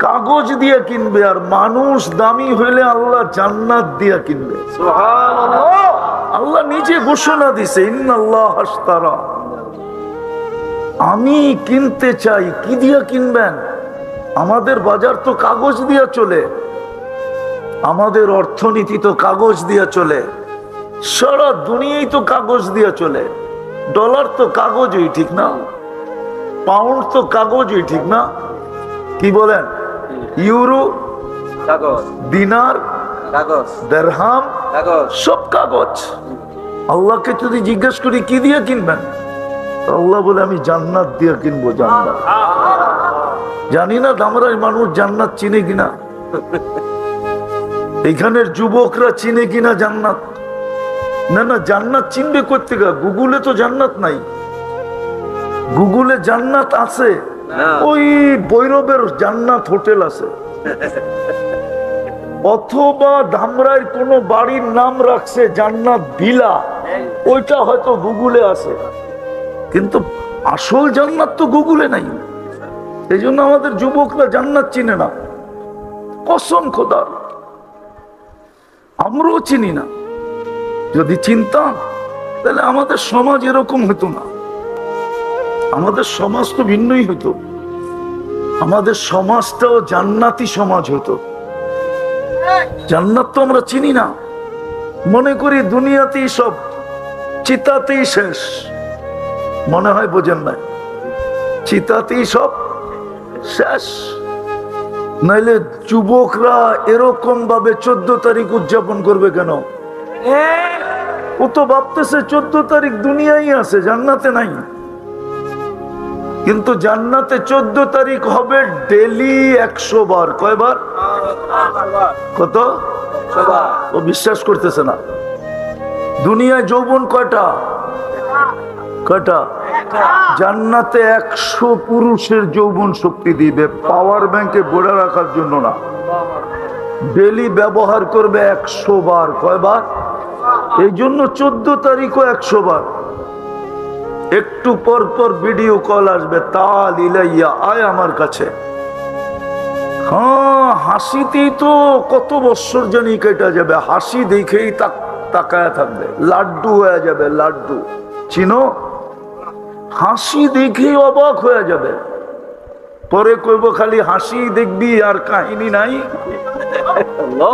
কাগজ দিয়ে কিনবে। আর মানুষ দামি হইলে আল্লাহ জান্নাত দিয়া কিনবে। আল্লাহ নিজে ঘোষণা দিছে, ইন্নাল্লাহ আশতারা। আমি কিনতে চাই, কি দিয়া কিনবেন? আমাদের বাজার তো কাগজ দিয়া চলে, আমাদের অর্থনীতি তো কাগজ দিয়া চলে, সারা দুনিয়ায় তো কাগজ দিয়া চলে। ডলার তো কাগজই, ঠিক না? পাউন্ড তো কাগজই, ঠিক না? কি বলেন? ইউরো কাগজ, দিনার কাগজ, দিরহাম কাগজ, সব কাগজ। আল্লাহকে যদি জিজ্ঞেস করি কি দিয়ে কিনবেন, আল্লাহ বলে আমি জান্নাত দিয়ে কিনবো। জান্নাত। জানি না দামরাই মানুষ জান্নাত চিনে কিনা, এখানের যুবকরা চিনে কিনা জান্নাত। না না, জান্নাত চিনবে করতে গা, গুগলে তো জান্নাত নাই। গুগলে জান্নাত আছে, ওই ভৈরবের জান্নাত হোটেল আছে, অথবা ধামরাইয়ের কোন বাড়ির নাম রাখছে জান্নাত ভিলা, ওইটা হয়তো গুগলে আছে, কিন্তু আসল জান্নাত তো গুগলে নাই। এই জন্য আমাদের যুবকরা জান্নাত চিনে না। কসম খোদার, আমরাও চিনি না। যদি চিনতাম তাহলে আমাদের সমাজ এরকম হতো না, আমাদের সমাজ তো ভিন্নই হতো। আমাদের সমাজটাও জান্নাতি সমাজ হতো। জান্নাত তো আমরা চিনি না, মনে করি দুনিয়াতেই সব, চিতাতেই শেষ। মনে হয় বোঝেন না, চিতাতেই সব শেষ। নাইলে যুবকরা এরকম ভাবে 14 তারিখ উদযাপন করবে কেন? ও তো ভাবতেছে 14 তারিখ দুনিয়ায় আছে, জান্নাতে নাই। কিন্তু জান্নাতে 14 তারিখ হবে ডেলি 100 বার। কয়বার? কত? ও বিশ্বাস করতেছে না। দুনিয়ায় যৌবন কয়টা? কয়টা? জান্নাতে 100 পুরুষের যৌবন শক্তি দিবে, পাওয়ার ব্যাংকে ভরে রাখার জন্য না। ডেলি ব্যবহার করবে 100 বার। কয়বার? এই জন্য 14 তারিখও 100 বার। একটু পর পর ভিডিও কল আসবে, তাল ইলাইয়া, আয় আমার কাছে। হ্যাঁ, হাসিতেই তো কত বছর জানি কেটে যাবে, হাসি দেখেই তাকায় থাকবে, লাড্ডু হয়ে যাবে। লাড্ডু চিনো? হাসি দেখেই অবাক হয়ে যাবে, পরে কইব খালি হাসি দেখবি আর কাহিনী নাই।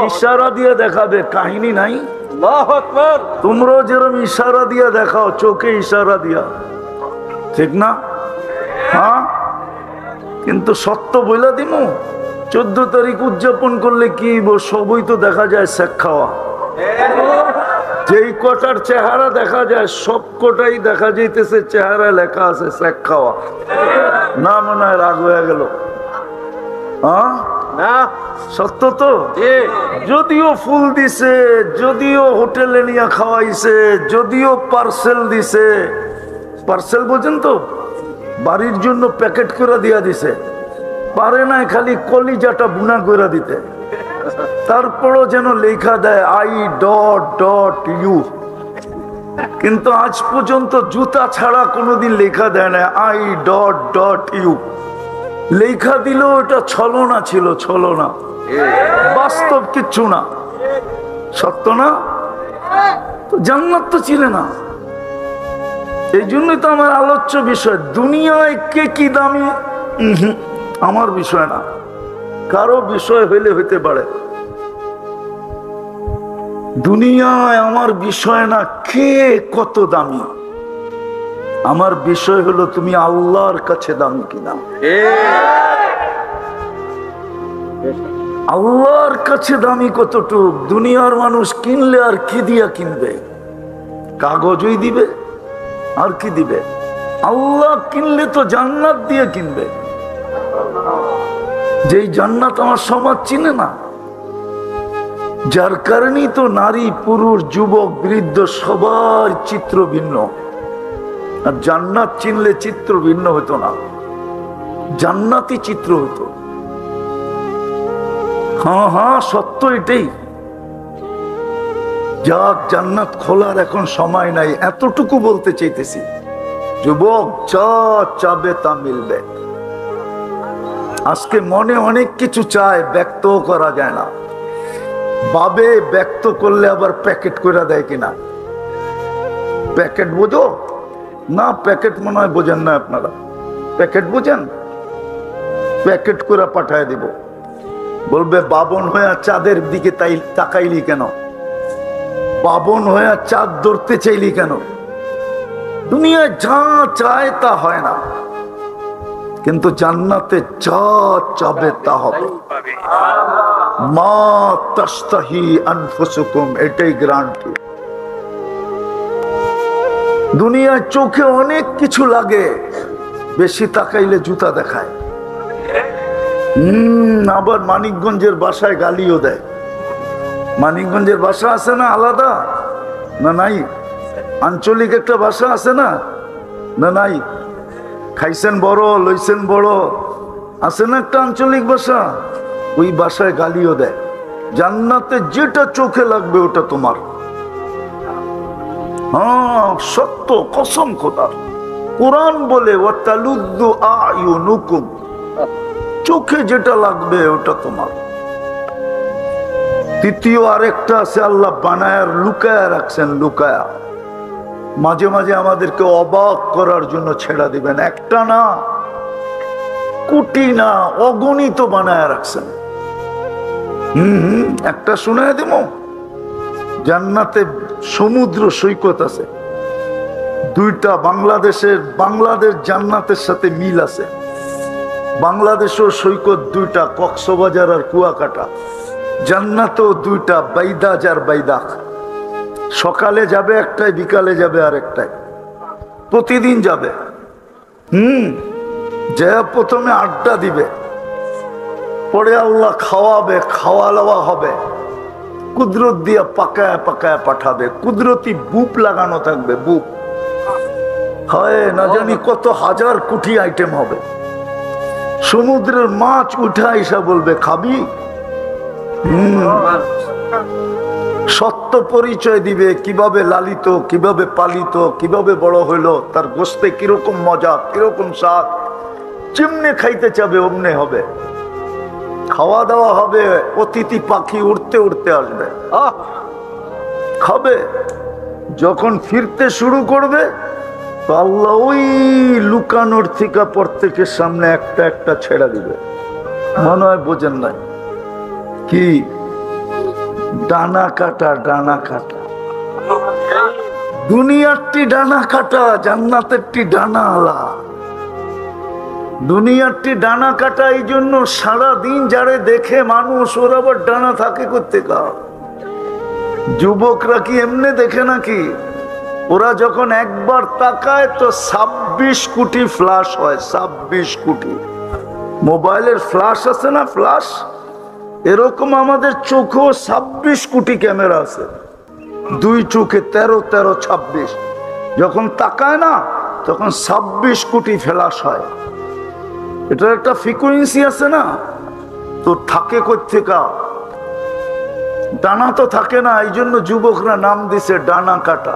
ইশারা দিয়ে দেখাবে, কাহিনী নাই। তোমরাও যেরকম ইশারা দিয়া দেখাও, চোখে ইশারা দিয়া, ঠিক না? হ্যাঁ, কিন্তু সত্য বইলা দিমু, 14 তারিখ উদযাপন করলে কি সবই তো দেখা যায় শেখ খাওয়া। যেই কটার চেহারা দেখা যায় সব কটাই দেখা যাইতেছে চেহারা লেখা আছে শেখ খাওয়া। না, মনে হয় রাগ হয়ে গেল। সত্য তো? যদিও ফুল দিছে, যদিও হোটেলে নিয়ে খাওয়াইছে, যদিও পার্সেল দিছে, পার্সেল বোঝেন তো, বাড়ির জন্য প্যাকেট করে দিয়া দিছে, পারে না খালি কলিজাটা বুনা করে দিতে, তারপরও যেন লেখা দেয় I.ইউ। কিন্তু আজ পর্যন্ত জুতা ছাড়া কোনোদিন লেখা দেয় না I.ইউ। লেখা দিল ওটা ছলনা ছিল, ছলনা, বাস্তব কিচ্ছু না। সত্য না? তো জান্নাত তো ছিল না। এই জন্যই তো আমার আলোচ্য বিষয়, দুনিয়ায় কে কি দামি আমার বিষয় না, কারো বিষয় হইলে হইতে পারে। দুনিয়ায় আমার বিষয় না কে কত দামি, আমার বিষয় হলো তুমি আল্লাহর কাছে দামি কিনা। আল্লাহর কাছে দামি কতটুক? দুনিয়ার মানুষ কিনলে আর কি দিয়া কিনবে? কাগজই দিবে, আর কি দিবে? আল্লাহ কিনলে তো জান্নাত দিয়ে কিনবে, যেই জান্নাত আমার সমাজ চিনে না। যার কারণেই তো নারী পুরুষ যুবক বৃদ্ধ সবার চিত্র ভিন্ন। আর জান্নাত চিনলে চিত্র ভিন্ন হতো না, জান্নাতি চিত্র হতো। হ্যাঁ হ্যাঁ, সত্য এটাই। যাক, জান্নাত খোলার এখন সময় নাই, এতটুকু বলতে চাইতেছি। যুবক, যা চাবে তা মিলবে। আজকে মনে অনেক কিছু চায়, ব্যক্ত করা যায় না। ভাবে ব্যক্ত করলে আবার প্যাকেট করে দেয় কিনা। প্যাকেট বোঝো না? প্যাকেট মনে হয় বোঝেন না আপনারা। প্যাকেট বোঝেন? প্যাকেট করে পাঠায় দিব, বলবে বাবন হয়ে চাঁদের দিকে তাই তাকাইলি কেন? বাবন হয়ে চাঁদ ধরতে চাইলি কেন? দুনিয়ায় যা চায় তা হয় না, কিন্তু জান্নাতে যা চাবে তা হবে। মা তাস্তাহি আনফুসুকুম, এটাই গ্যারান্টি। দুনিয়ায় চোখে অনেক কিছু লাগে, বেশি তাকাইলে জুতা দেখায়। আবার মানিকগঞ্জের বাসায় গালিও দেয়। মানিকগঞ্জের ভাষা আছে না আলাদা? না নাই? আঞ্চলিক একটা ভাষা আছে না? না নাই? খাইছেন বড়, লইছেন বড়, আছে না একটা আঞ্চলিক ভাষা? ওই ভাষায় গালিও দেয়। জান্নাতে যেটা চোখে লাগবে ওটা তোমার। হ্যাঁ, সত্য, কসম খোদার। কোরআন বলে ওয়াতালুদ্দু আয়ুনুকুম, চোখে যেটা লাগবে ওটা তোমার। তৃতীয় আরেকটা আছে, আল্লাহ বানায়ার লুকায়া রাখছেন, লুকায়া। মাঝে মাঝে আমাদেরকে অবাক করার জন্য ছেড়া দিবেন। একটা না, কোটি না, অগণিত বানায়া রাখছেন। একটা শুনে দিব। জান্নাতে সমুদ্র সৈকত আছে দুইটা। বাংলাদেশ জান্নাতের সাথে মিল আছে। বাংলাদেশেও সৈকত দুইটা, কক্সবাজার আর কুয়াকাটা। জান্নাতেও দুইটা, বাইদাজ আর বাইদাক। সকালে যাবে একটাই, বিকালে যাবে আর একটাই, প্রতিদিন যাবে। যে প্রথমে আড্ডা দিবে, পরে আল্লাহ খাওয়াবে, খাওয়া দাওয়া হবে, কুদরত দিয়ে পাকায় পাকায় পাঠাবে। কুদরতি বুপ লাগানো থাকবে, বুপ হয় না জানি কত হাজার কোটি আইটেম হবে। সমুদ্রের মাছ উঠা এসা বলবে খাবি। সত্য পরিচয় দিবে, কিভাবে লালিত, কিভাবে পালিত, কিভাবে বড় হইলো, তার গোস্তে কিরকম মজা, কিরকম স্বাদ। যেমনে খাইতে চাবে অমনে হবে। খাওয়া দাওয়া হবে, অতিথি পাখি উড়তে উড়তে আসবে, খাবে। যখন ফিরতে শুরু করবে তো আল্লাহ ওই লুকানোর থেকে প্রত্যেকের সামনে একটা একটা ছেড়ে দিবে। মনে হয় বোঝেন নাই কি? ডানা কাটা, ডানা কাটা। দুনিয়ারটি ডানা কাটা, জান্নাতেরটি ডানা আলা। দুনিয়ারটি ডানা কাটা, এই জন্য সারাদিন যারে দেখে মানুষ, ওর আবার ডানা থাকে করতে কা। যুবকরা কি এমনি দেখে নাকি? ওরা যখন একবার তাকায় তো 26 কোটি ফ্লাশ হয়, 26 কোটি। মোবাইলের ফ্ল্যাশ আছে না, ফ্ল্যাশ, এরকম আমাদের চোখেও 26 কোটি ক্যামেরা আছে। দুই চোখে 13, 13, 26। যখন তাকায় না তখন 26 কোটি ফ্ল্যাশ হয়। এটার একটা ফ্রিকোয়েন্সি আছে না, তো থাকে কোত্থেকা? ডানা তো থাকে না, এই জন্য যুবকরা নাম দিছে ডানা কাটা।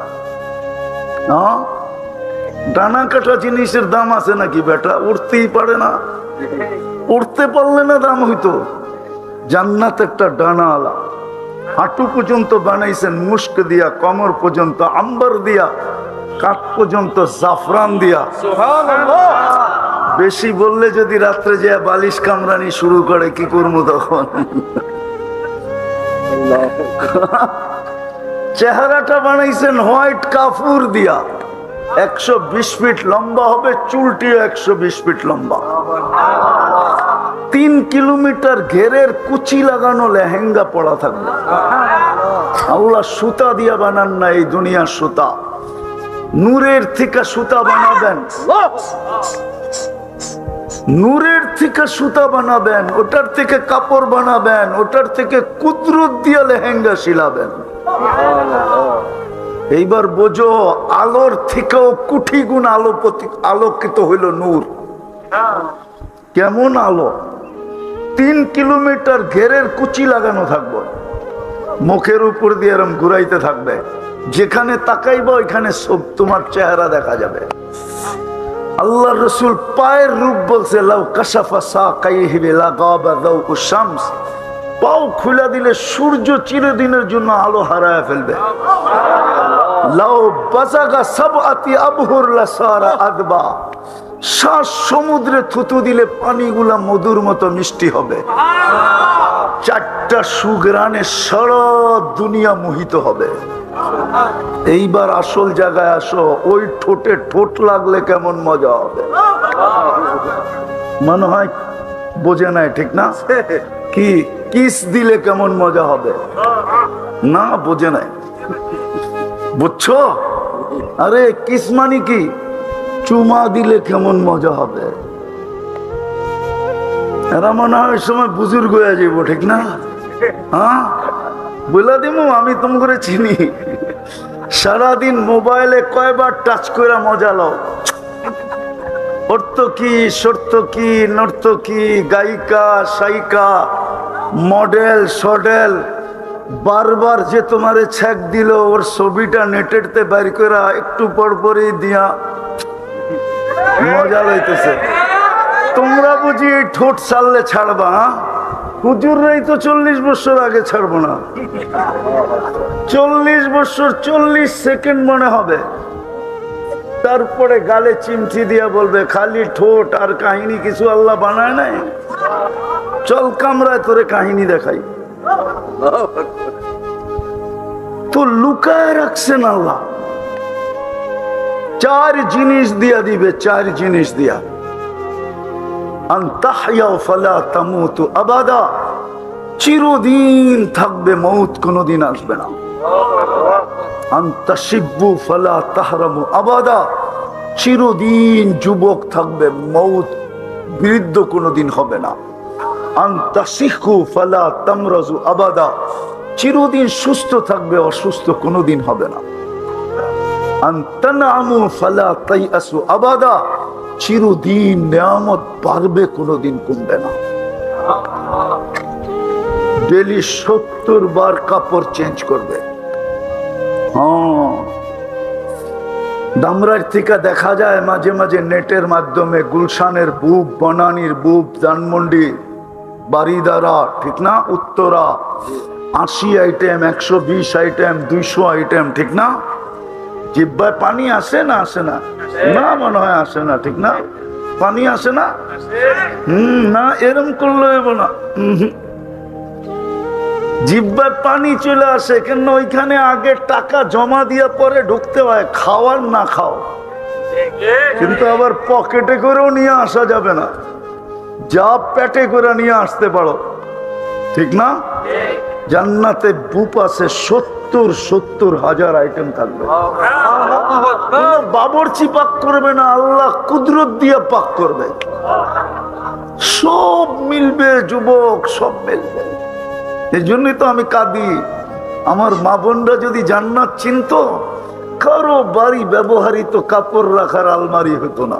ডানা কাটা জিনিসের দাম আছে নাকি বেটা? উঠতেই পারে না, উঠতে পারলে না দাম হইতো। জান্নাত একটা ডানা আলা, হাঁটু পর্যন্ত বানাইছেন মুস্ক দিয়া, কমর পর্যন্ত আম্বার দিয়া, কাঠ পর্যন্ত জাফরান দিয়া। বেশি বললে যদি রাত্রে যে বালিশ কামরানি শুরু করে কি করবো তখন? চেহারাটা বানাইছেন হোয়াইট কাফুর দিয়া, 120 ফিট লম্বা হবে, চুলটিও 120 ফিট লম্বা। 3 কিলোমিটার ঘেরের কুচি লাগানো লেহেঙ্গা পড়া থাকবে। আল্লাহ সুতা দিয়া বানান না এই দুনিয়ার সুতা, নূরের থেকে সুতা বানাবেন, নূরের থেকে সুতা বানাবেন, ওটার থেকে কাপড় বানাবেন, ওটার থেকে কুদরত দিয়া লেহেঙ্গা শিলাবেন। এইবার বোঝো, আলোর থেকেও কোটি গুণ আলোকিত হইল নূর। কেমন আলো? 3 কিলোমিটার ঘেরের কুচি লাগানো থাকবে, মুখের উপর দিয়ে এরম ঘুরাইতে থাকবে, যেখানে তাকাইবা ওইখানে সব তোমার চেহারা দেখা যাবে। আল্লাহ রসুল পায়ের রূপ বলছে, লাউ কাশাফা সাকাইহি লাগাবা দাউ শামস, পাও খুলে দিলে সূর্য চিরদিনের জন্য আলো হারায় ফেলবে। লাউ বাজাগা সাবআতি আবহুর লাসারা আদবা, 7 সমুদ্রে থুতু দিলে পানিগুলা মধুর মতো মিষ্টি হবে। 4টা সুগ্রানে সারা দুনিয়া মোহিত হবে। এইবার আসল জায়গায় আসো, ওই ঠোঁটে ঠোঁট লাগলে কেমন মজা হবে। মনে হয় বোঝে নাই, ঠিক না? কি কিস দিলে কেমন মজা হবে? না, বোঝে নাই। বুঝছো? আরে কিস মানে কি? চুমা দিলে কেমন মজা হবে। এরা মনে হয় সময় বুজুর্গ হয়ে যাবো, ঠিক না? হ্যাঁ, বলে দিব আমি তোমাকে চিনি। সারাদিন মোবাইলে কয়বার টাচ করে মজা লও। অর্থকি, সর্তকি, নর্তকি, গায়িকা, সাইকা, মডেল, সডেল, বারবার যে তোমারে ছ্যাক দিল, ওর ছবিটা নেটেরতে বাইর করে একটু পর পরই দিয়া মজা লইতেছে। তোমরা বুঝি এই ঠোঁট চাললে ছাড়বা? হুজুররাই তো 40 বছর আগে ছাড়বো না। 40 বছর 40 সেকেন্ড মনে হবে, তারপরে গালে চিমটি দিয়া বলবে খালি ঠোঁট আর কাহিনী কিছু আল্লাহ বানায় নাই। চল কামরায় তোরে কাহিনী দেখাই। তো লুকায় রাখছেন আল্লাহ, 4 জিনিস দিয়া দিবে, 4 জিনিস দিয়া। চিরদিন থাকবে, মৌত কোনদিন আসবে না। চিরদিন যুবক থাকবে, মৌত বৃদ্ধ কোনদিন হবে না। চিরদিন সুস্থ থাকবে, অসুস্থ কোনদিন হবে না। চিরদিন নিয়ামত বাড়বে, কোনদিন কমবে না। ডেলি 70 বার কাপড় চেঞ্জ করবে। দামরার থেকে দেখা যায় মাঝে মাঝে নেটের মাধ্যমে গুলশানের বুব, বনানীর বুব, ধানমন্ডি, বারিদারা, ঠিক না, উত্তরা, 80 আইটেম, 120 আইটেম, 200 আইটেম, ঠিক না? জিব্বায় পানি আসে না? আসে না? না, মনে হয় আসে না, ঠিক না? পানি আসে না? না, এরম করলে হইব না। জিব্বায় পানি চলে আসে কেন? ওইখানে আগে টাকা জমা দিয়ে পরে ঢুকতে হয়, খাওয়ার না খাও। কিন্তু আবার পকেটে করেও নিয়ে আসা যাবে না, যা পেটে করে নিয়ে আসতে পারো, ঠিক না? জান্নাতে বুপ আছে 70 হাজার আইটেম থাকবে। বাবরচি পাক করবে না, আল্লাহ কুদরত দিয়ে পাক করবে। সব মিলবে যুবক, সব মিলবে। এই জন্যই তো আমি কাঁদি। আমার মা বোনরা যদি জান্নাত চিনত, কারো বাড়ি ব্যবহৃত কাপড় রাখার আলমারি হতো না,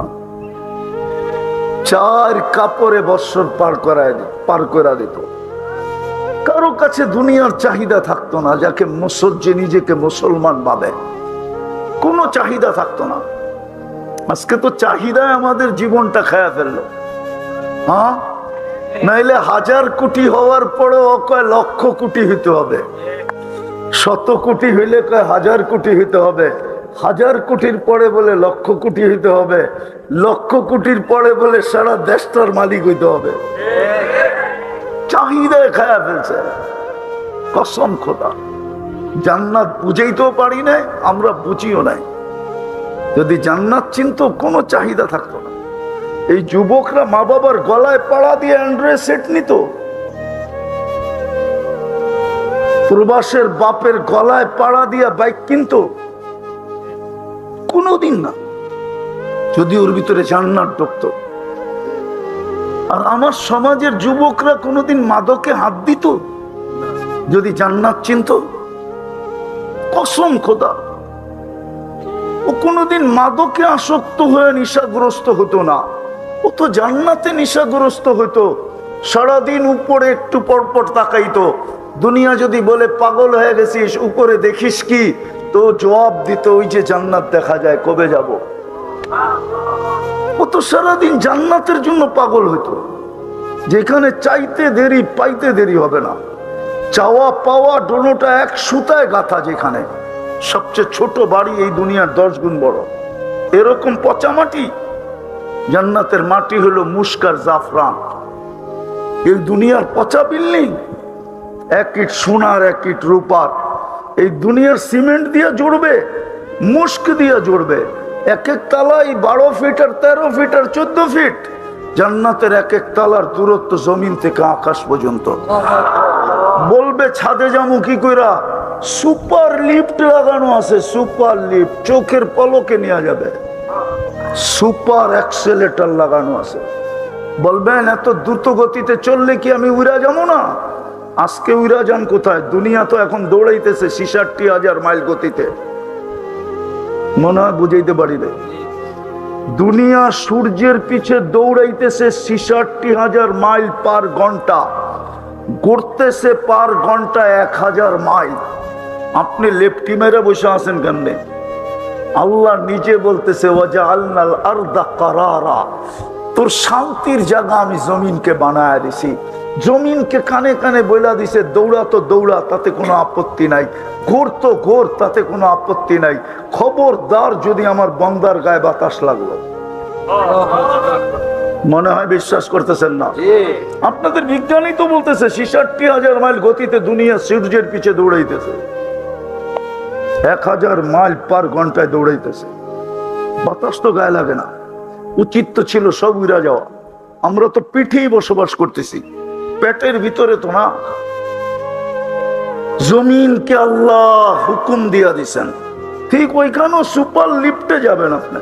4 কাপড়ে বৎসর পার করা দিত। কারো কাছে দুনিয়ার চাহিদা থাকতো না, যাকে যে নিজেকে মুসলমান ভাবে, কোনো চাহিদা থাকতো না। আজকে তো চাহিদায় আমাদের জীবনটা খায়া ফেললো। হ্যাঁ, নাইলে 1000 কোটি হওয়ার পরেও কয় লক্ষ কোটি হইতে হবে, 100 কোটি হইলে কয় 1000 কোটি হইতে হবে, 1000 কোটির পরে বলে লক্ষ কোটি হইতে হবে, লক্ষ কোটির পরে বলে সারা দেশটার মালিক হইতে হবে। চাহিদায় খায়া ফেলছে। কসম খোদা, জান্নাত বুঝাইতেও পারি নাই, আমরা বুঝিও নাই। যদি জান্নাত চিনত, কোনো চাহিদা থাকতো না। এই যুবকরা মা বাবার গলায় পাড়া দিয়ে অ্যান্ড্রয়েড সেট নিত, প্রবাসের বাপের গলায় পাড়া দিয়া বাইক কিনতো, কোনোদিন না, যদি ওর ভিতরে জান্নাত ঢুকতো। আর আমার সমাজের যুবকরা কোনোদিন মাদকে হাত দিত যদি জান্নাত চিনত? কসম খোদা, ও কোনোদিন মাদকে আসক্ত হয়ে নেশাগ্রস্ত হতো না, ও তো জান্নাতে নেশাগ্রস্ত হতো। সারাদিন উপরে একটু পরপর তাকাইতো। দুনিয়া যদি বলে পাগল হয়ে গেছিস, উপরে দেখিস কি, তো জবাব দিত, ওই যে জান্নাত দেখা যায়, কবে যাব। ও তো সারাদিন জান্নাতের জন্য পাগল হইতো, যেখানে চাইতে দেরি পাইতে দেরি হবে না। চাওয়া পাওয়া দোনোটা এক সুতায় গাথা। যেখানে সবচেয়ে ছোট বাড়ি এই দুনিয়ার 10 গুণ বড়, এরকম পচা মাটি। জান্নাতের মাটি হলো মুস্কার জাফরান। এই দুনিয়ার পচা বিল্ডিং, 1 ইট সোনার 1 ইট রূপার। এই দুনিয়ার সিমেন্ট দিয়ে জুড়বে, মুস্ক দিয়ে জুড়বে। 1 তালাই 12 ফিট আর 13 ফিট আর 14 ফিট। জান্নাতের 1 তালার দূরত্ব জমিন থেকে আকাশ পর্যন্ত। বলবে ছাদে যাবো কি কইরা? সুপার লিফট লাগানো আছে, সুপার লিফট, চোখের পলকে নেওয়া যাবে। সুপার অ্যাক্সেলেটর লাগানো আছে। বলবেন এত দ্রুত গতিতে চললে কি আমি উড়া যাবো না? আজকে উড়া যান কোথায়? দুনিয়া তো এখন দৌড়াইতেছে 66,000 মাইল গতিতে। মনে হয় বুঝাইতে পারি রে। দুনিয়া সূর্যের পিছে দৌড়াইতেছে 66,000 মাইল পার ঘন্টা, ঘুরতেছে পার ঘন্টা 1000 মাইল। আপনি লেফটি মেরে বসে আছেন কেমনে? আল্লাহ নিজে বলতেছে ওয়াজআলনাল আরদা কারারা, তোর শান্তির জায়গা আমি জমিনকে বানায় দিছি। জমিনকে কানে কানে বইলা দিছে দৌড়া তো দৌড়া, তাতে কোনো আপত্তি নাই, ঘোর তো ঘোর, তাতে কোনো আপত্তি নাই। খবরদার যদি আমার বন্দার গায়ে বাতাস লাগলো। মনে হয় বিশ্বাস করতেছেন না? আপনাদের বিজ্ঞানী তো বলতেছে 66,000 মাইল গতিতে দুনিয়া সূর্যের পিছে দৌড়াইতেছে, 1000 মাইল পার ঘন্টায় দৌড়াইতেছে। বাতাস তো গায়ে লাগে না। উচিত তো ছিল সব উড়া যাওয়া। আমরা তো পিঠেই বসবাস করতেছি, পেটের ভিতরে তো না। জমিনকে আল্লাহ হুকুম দিয়া দিছেন, ঠিক ওইখানেও সুপার লিফটে যাবেন আপনি।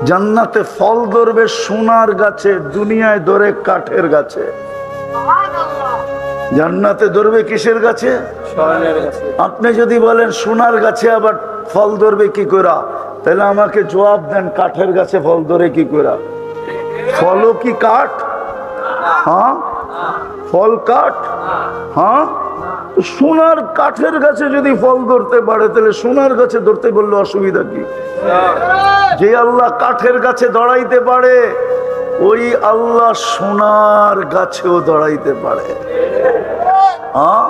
জান্নাতে ফল ধরবে সোনার গাছে, দুনিয়ায় ধরে কাঠের গাছে। জান্নাতে ধরবে কিসের গাছে? আপনি যদি বলেন সোনার গাছে আবার ফল ধরবে কি করে, তাহলে আমাকে জবাব দেন, কাঠের গাছে ফল ধরে কি করে? ফলও কি কাঠ? হ্যাঁ, ফল কাঠ। হ্যাঁ, সোনার কাঠের গাছে যদি ফল ধরতে পারে, তাহলে সোনার গাছে ধরতে বললে অসুবিধা কি? যে আল্লাহ কাঠের গাছে দাঁড়াইতে পারে, ওই আল্লাহ সোনার গাছেও দাঁড়াইতে পারে। হ্যাঁ,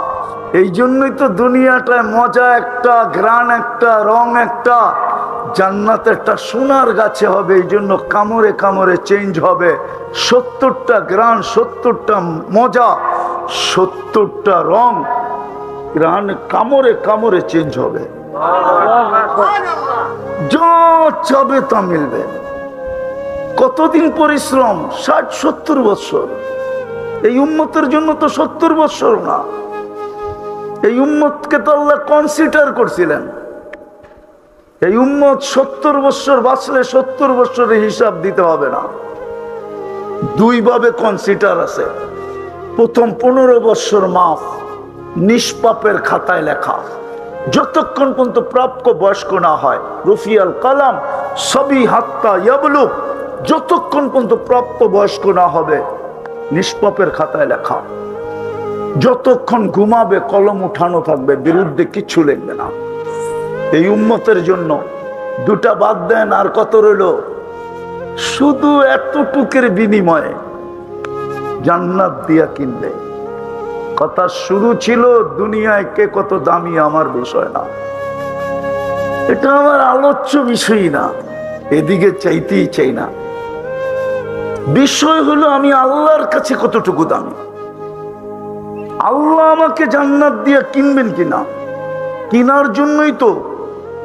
এই জন্যই তো দুনিয়াটায় মজা একটা, গ্রান একটা, রং একটা। জান্নাত একটা সোনার গাছে হবে, এই জন্য কামড়ে কামড়ে চেঞ্জ হবে। 70টা গ্রান, 70টা মজা, 70টা রং, গ্রান কামড়ে কামড়ে চেঞ্জ হবে। যা চাবে তা মিলবে। কতদিন পরিশ্রম? 60-70 বছর। এই উম্মতের জন্য তো 70 বছর না, এই উম্মতকে তো আল্লাহ কনসিডার করছিলেন। এই উম্মত 70 বছর বাঁচলে 70 বছরের হিসাব দিতে হবে না। দুই ভাবে কনসিডার আছে। প্রথম 15 বছর মাফ, নিষ্পাপের খাতায় লেখা, যতক্ষণ পর্যন্ত প্রাপ্য বয়স্ক না হয়। রফিয়াল কালাম সবই হাত্তা ইয়াবলুগ, যতক্ষণ পর্যন্ত প্রাপ্ত বয়স্ক না হবে নিষ্পাপের খাতায় লেখা। যতক্ষণ ঘুমাবে কলম উঠানো থাকবে, বিরুদ্ধে কিচ্ছু লিখবে না। এই উম্মতের জন্য দুটা বাদ দেন, আর কত রইল? শুধু এতটুকের বিনিময়ে জান্নাত দিয়া কিনবে। কথা শুরু ছিল দুনিয়ায় কে কত দামি আমার বিষয় না, এটা আমার আলোচ্য বিষয় না, এদিকে চাইতেই চাই না। বিষয় হলো আমি আল্লাহর কাছে কতটুকু দামি। আল্লাহ আমাকে জান্নাত দিয়ে কিনবেন কিনা, কিনার জন্যই তো,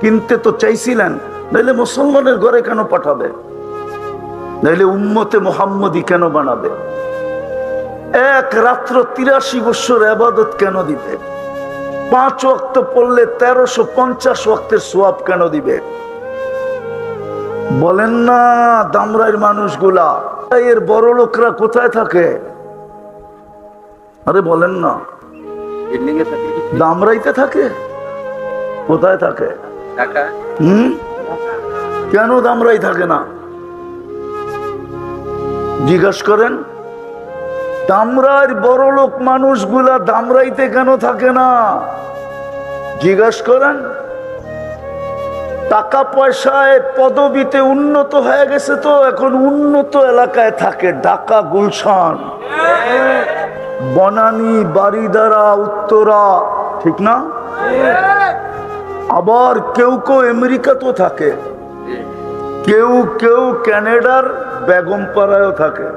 কিনতে তো চাইছিলেন, নাইলে মুসলমানের ঘরে কেন পাঠাবে, নাইলে উম্মতে মুহাম্মদী কেন বানাবে? এক রাত্র 83 বছর ইবাদত কেন দিবে? 5 ওয়াক্ত পড়লে 1350 ওয়াক্তের সওয়াব কেন দিবে? বলেন না। দামরাইয়ের মানুষগুলা, এর বড় লোকরা কোথায় থাকে? আরে বলেন না। দামরাইতে থাকে? কোথায় থাকে? কেন দামরাই থাকে না জিজ্ঞাসা করেন। দামরার বড় লোক মানুষগুলা দামরাইতে কেন থাকে না জিজ্ঞাসা করেন। টাকা পয়সায় পদবিতে উন্নত হয়ে গেছে, তো এখন উন্নত এলাকায় থাকে, ঢাকা, গুলশান, বনানী, বারিধারা, উত্তরা, ঠিক না? আবার কেউ কেউ আমেরিকাতেও থাকে, কেউ কেউ কানাডার বেগমপাড়ায়ও থাকে,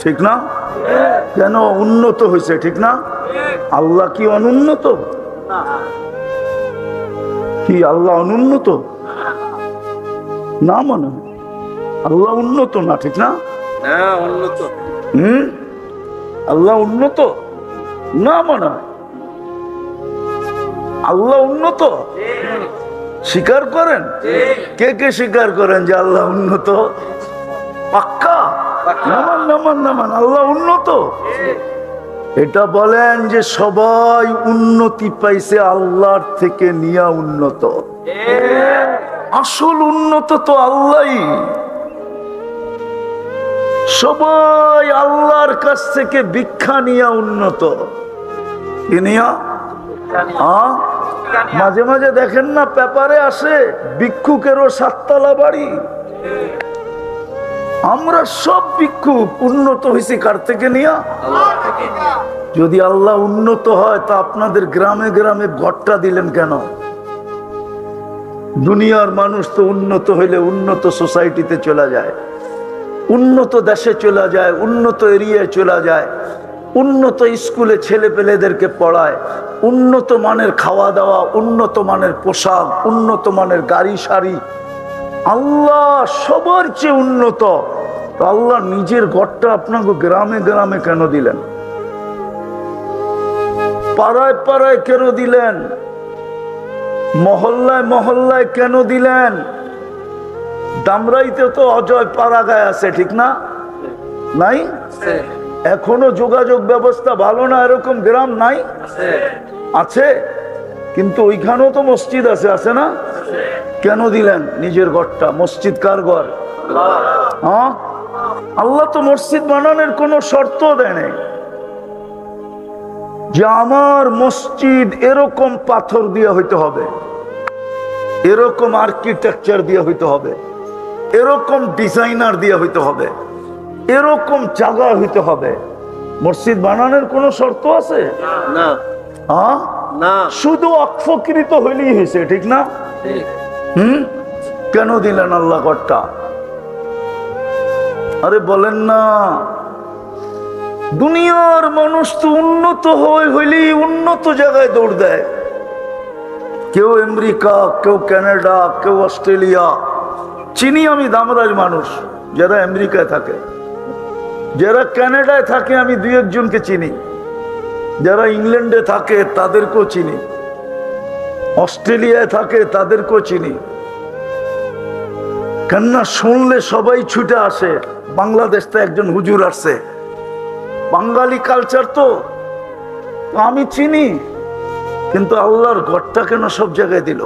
ঠিক না? কেন? উন্নত হয়েছে, ঠিক না? আল্লাহ কি অনুন্নত? কি আল্লাহ অনুন্নত না? মানে আল্লাহ উন্নত না, ঠিক না? আল্লাহ উন্নত না, মানে আল্লাহ উন্নত স্বীকার করেন? কে কে স্বীকার করেন যে আল্লাহ উন্নত? পাক্কা নামান নামান নামান, আল্লাহ উন্নত। এটা বলেন যে সবাই উন্নতি পাইছে আল্লাহর থেকে নিয়া উন্নত। আসল উন্নত তো আল্লাহই। সবাই আল্লাহর কাছ থেকে ভিক্ষা নিয়া উন্নত। কি নিয়া? মাঝে মাঝে দেখেন না পেপারে আসে ভিক্ষুকেরও 7 তলা বাড়ি। আমরা সব ভিক্ষুক। উন্নত হয়েছি কার থেকে নিয়া? যদি আল্লাহ উন্নত হয় তা আপনাদের গ্রামে গ্রামে ঘরটা দিলেন কেন? দুনিয়ার মানুষ তো উন্নত হইলে উন্নত সোসাইটিতে চলে যায়, উন্নত দেশে চলে যায়, উন্নত এরিয়ায় চলে যায়, উন্নত স্কুলে ছেলে পেলেদেরকে পড়ায়, উন্নত মানের খাওয়া দাওয়া, উন্নত মানের পোশাক, উন্নত মানের গাড়ি সারি। আল্লাহ সবার চেয়ে উন্নত। তো আল্লাহ নিজের ঘরটা আপনাকে গ্রামে গ্রামে কেন দিলেন? পাড়ায় পাড়ায় কেন দিলেন? মহল্লায় মহল্লায় কেন দিলেন? দামরাইতে তো অজয় পাড়াগায় আছে, ঠিক না? নাই? এখনো যোগাযোগ ব্যবস্থা ভালো না এরকম গ্রাম নাই? আছে, কিন্তু ওইখানেও তো মসজিদ আছে, আছে না? কেন দিলেন নিজের ঘরটা? মসজিদ কার ঘর? হ্যাঁ, আল্লাহ তো মসজিদ বানানোর কোনো শর্ত দেয় নাই যে আমার মসজিদ এরকম পাথর দিয়ে হইতে হবে, এরকম আর্কিটেকচার দিয়ে হইতে হবে, এরকম ডিজাইনার দিয়ে হইতে হবে, এরকম জায়গা হইতে হবে। মসজিদ বানানোর কোন শর্ত আছে? না, শুধু অক্ষকৃত হইলেই হয়েছে, ঠিক না? কেন দিলেন আল্লাহ ঘরটা? আরে বলেন না। দুনিয়ার মানুষ তো উন্নত হইলেই উন্নত জায়গায় দৌড় দেয়। কেউ আমেরিকা, কেউ কানাডা, কেউ অস্ট্রেলিয়া। চিনি আমি দামরাই মানুষ যারা আমেরিকায় থাকে, যারা কানাডায় থাকে আমি 2 একজনকে চিনি, যারা ইংল্যান্ডে থাকে তাদেরকেও চিনি, অস্ট্রেলিয়ায় থাকে তাদেরকেও চিনি। কেননা শুনলে সবাই ছুটে আসে। বাংলাদেশ তো একজন হুজুর আসছে, বাঙালি কালচার তো আমি চিনি, কিন্তু আল্লাহর ঘরটা কেন সব জায়গায় দিল?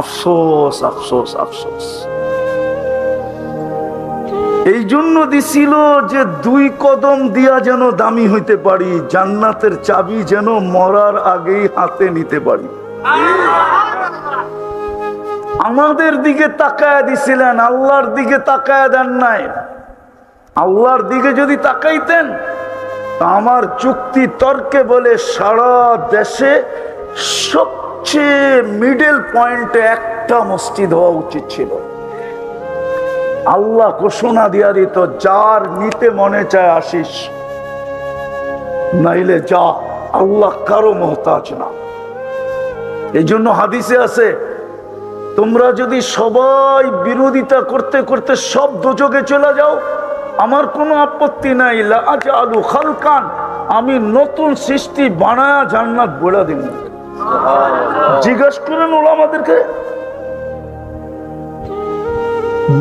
আফসোস আফসোস আফসোস। এই জন্য দিছিল যে 2 কদম দিয়া যেন দামি হইতে পারি, জান্নাতের চাবি যেন মরার আগেই হাতে নিতে পারি। আমাদের দিকে তাকায় দিছিলেন, আল্লাহর দিকে তাকায় দেন নাই। আল্লাহর দিকে যদি তাকাইতেন, আমার যুক্তি তর্কে বলে সারা দেশে সবচেয়ে মিডল পয়েন্টে একটা মসজিদ হওয়া উচিত ছিল। আল্লাহ ঘোষণা দিয়া দিত, যার নিতে মনে চায় আসিস, নাইলে যা, আল্লাহ কারো মোহতাজ না। এই জন্য হাদিসে আছে, তোমরা যদি সবাই বিরোধিতা করতে করতে সব দোজখে চলে যাও, আমার কোনো আপত্তি নাই। লা আজআলু খালকান, আমি নতুন সৃষ্টি বানায়া জান্নাত বলে দিব। জিজ্ঞাসা করেন ওলামাদেরকে,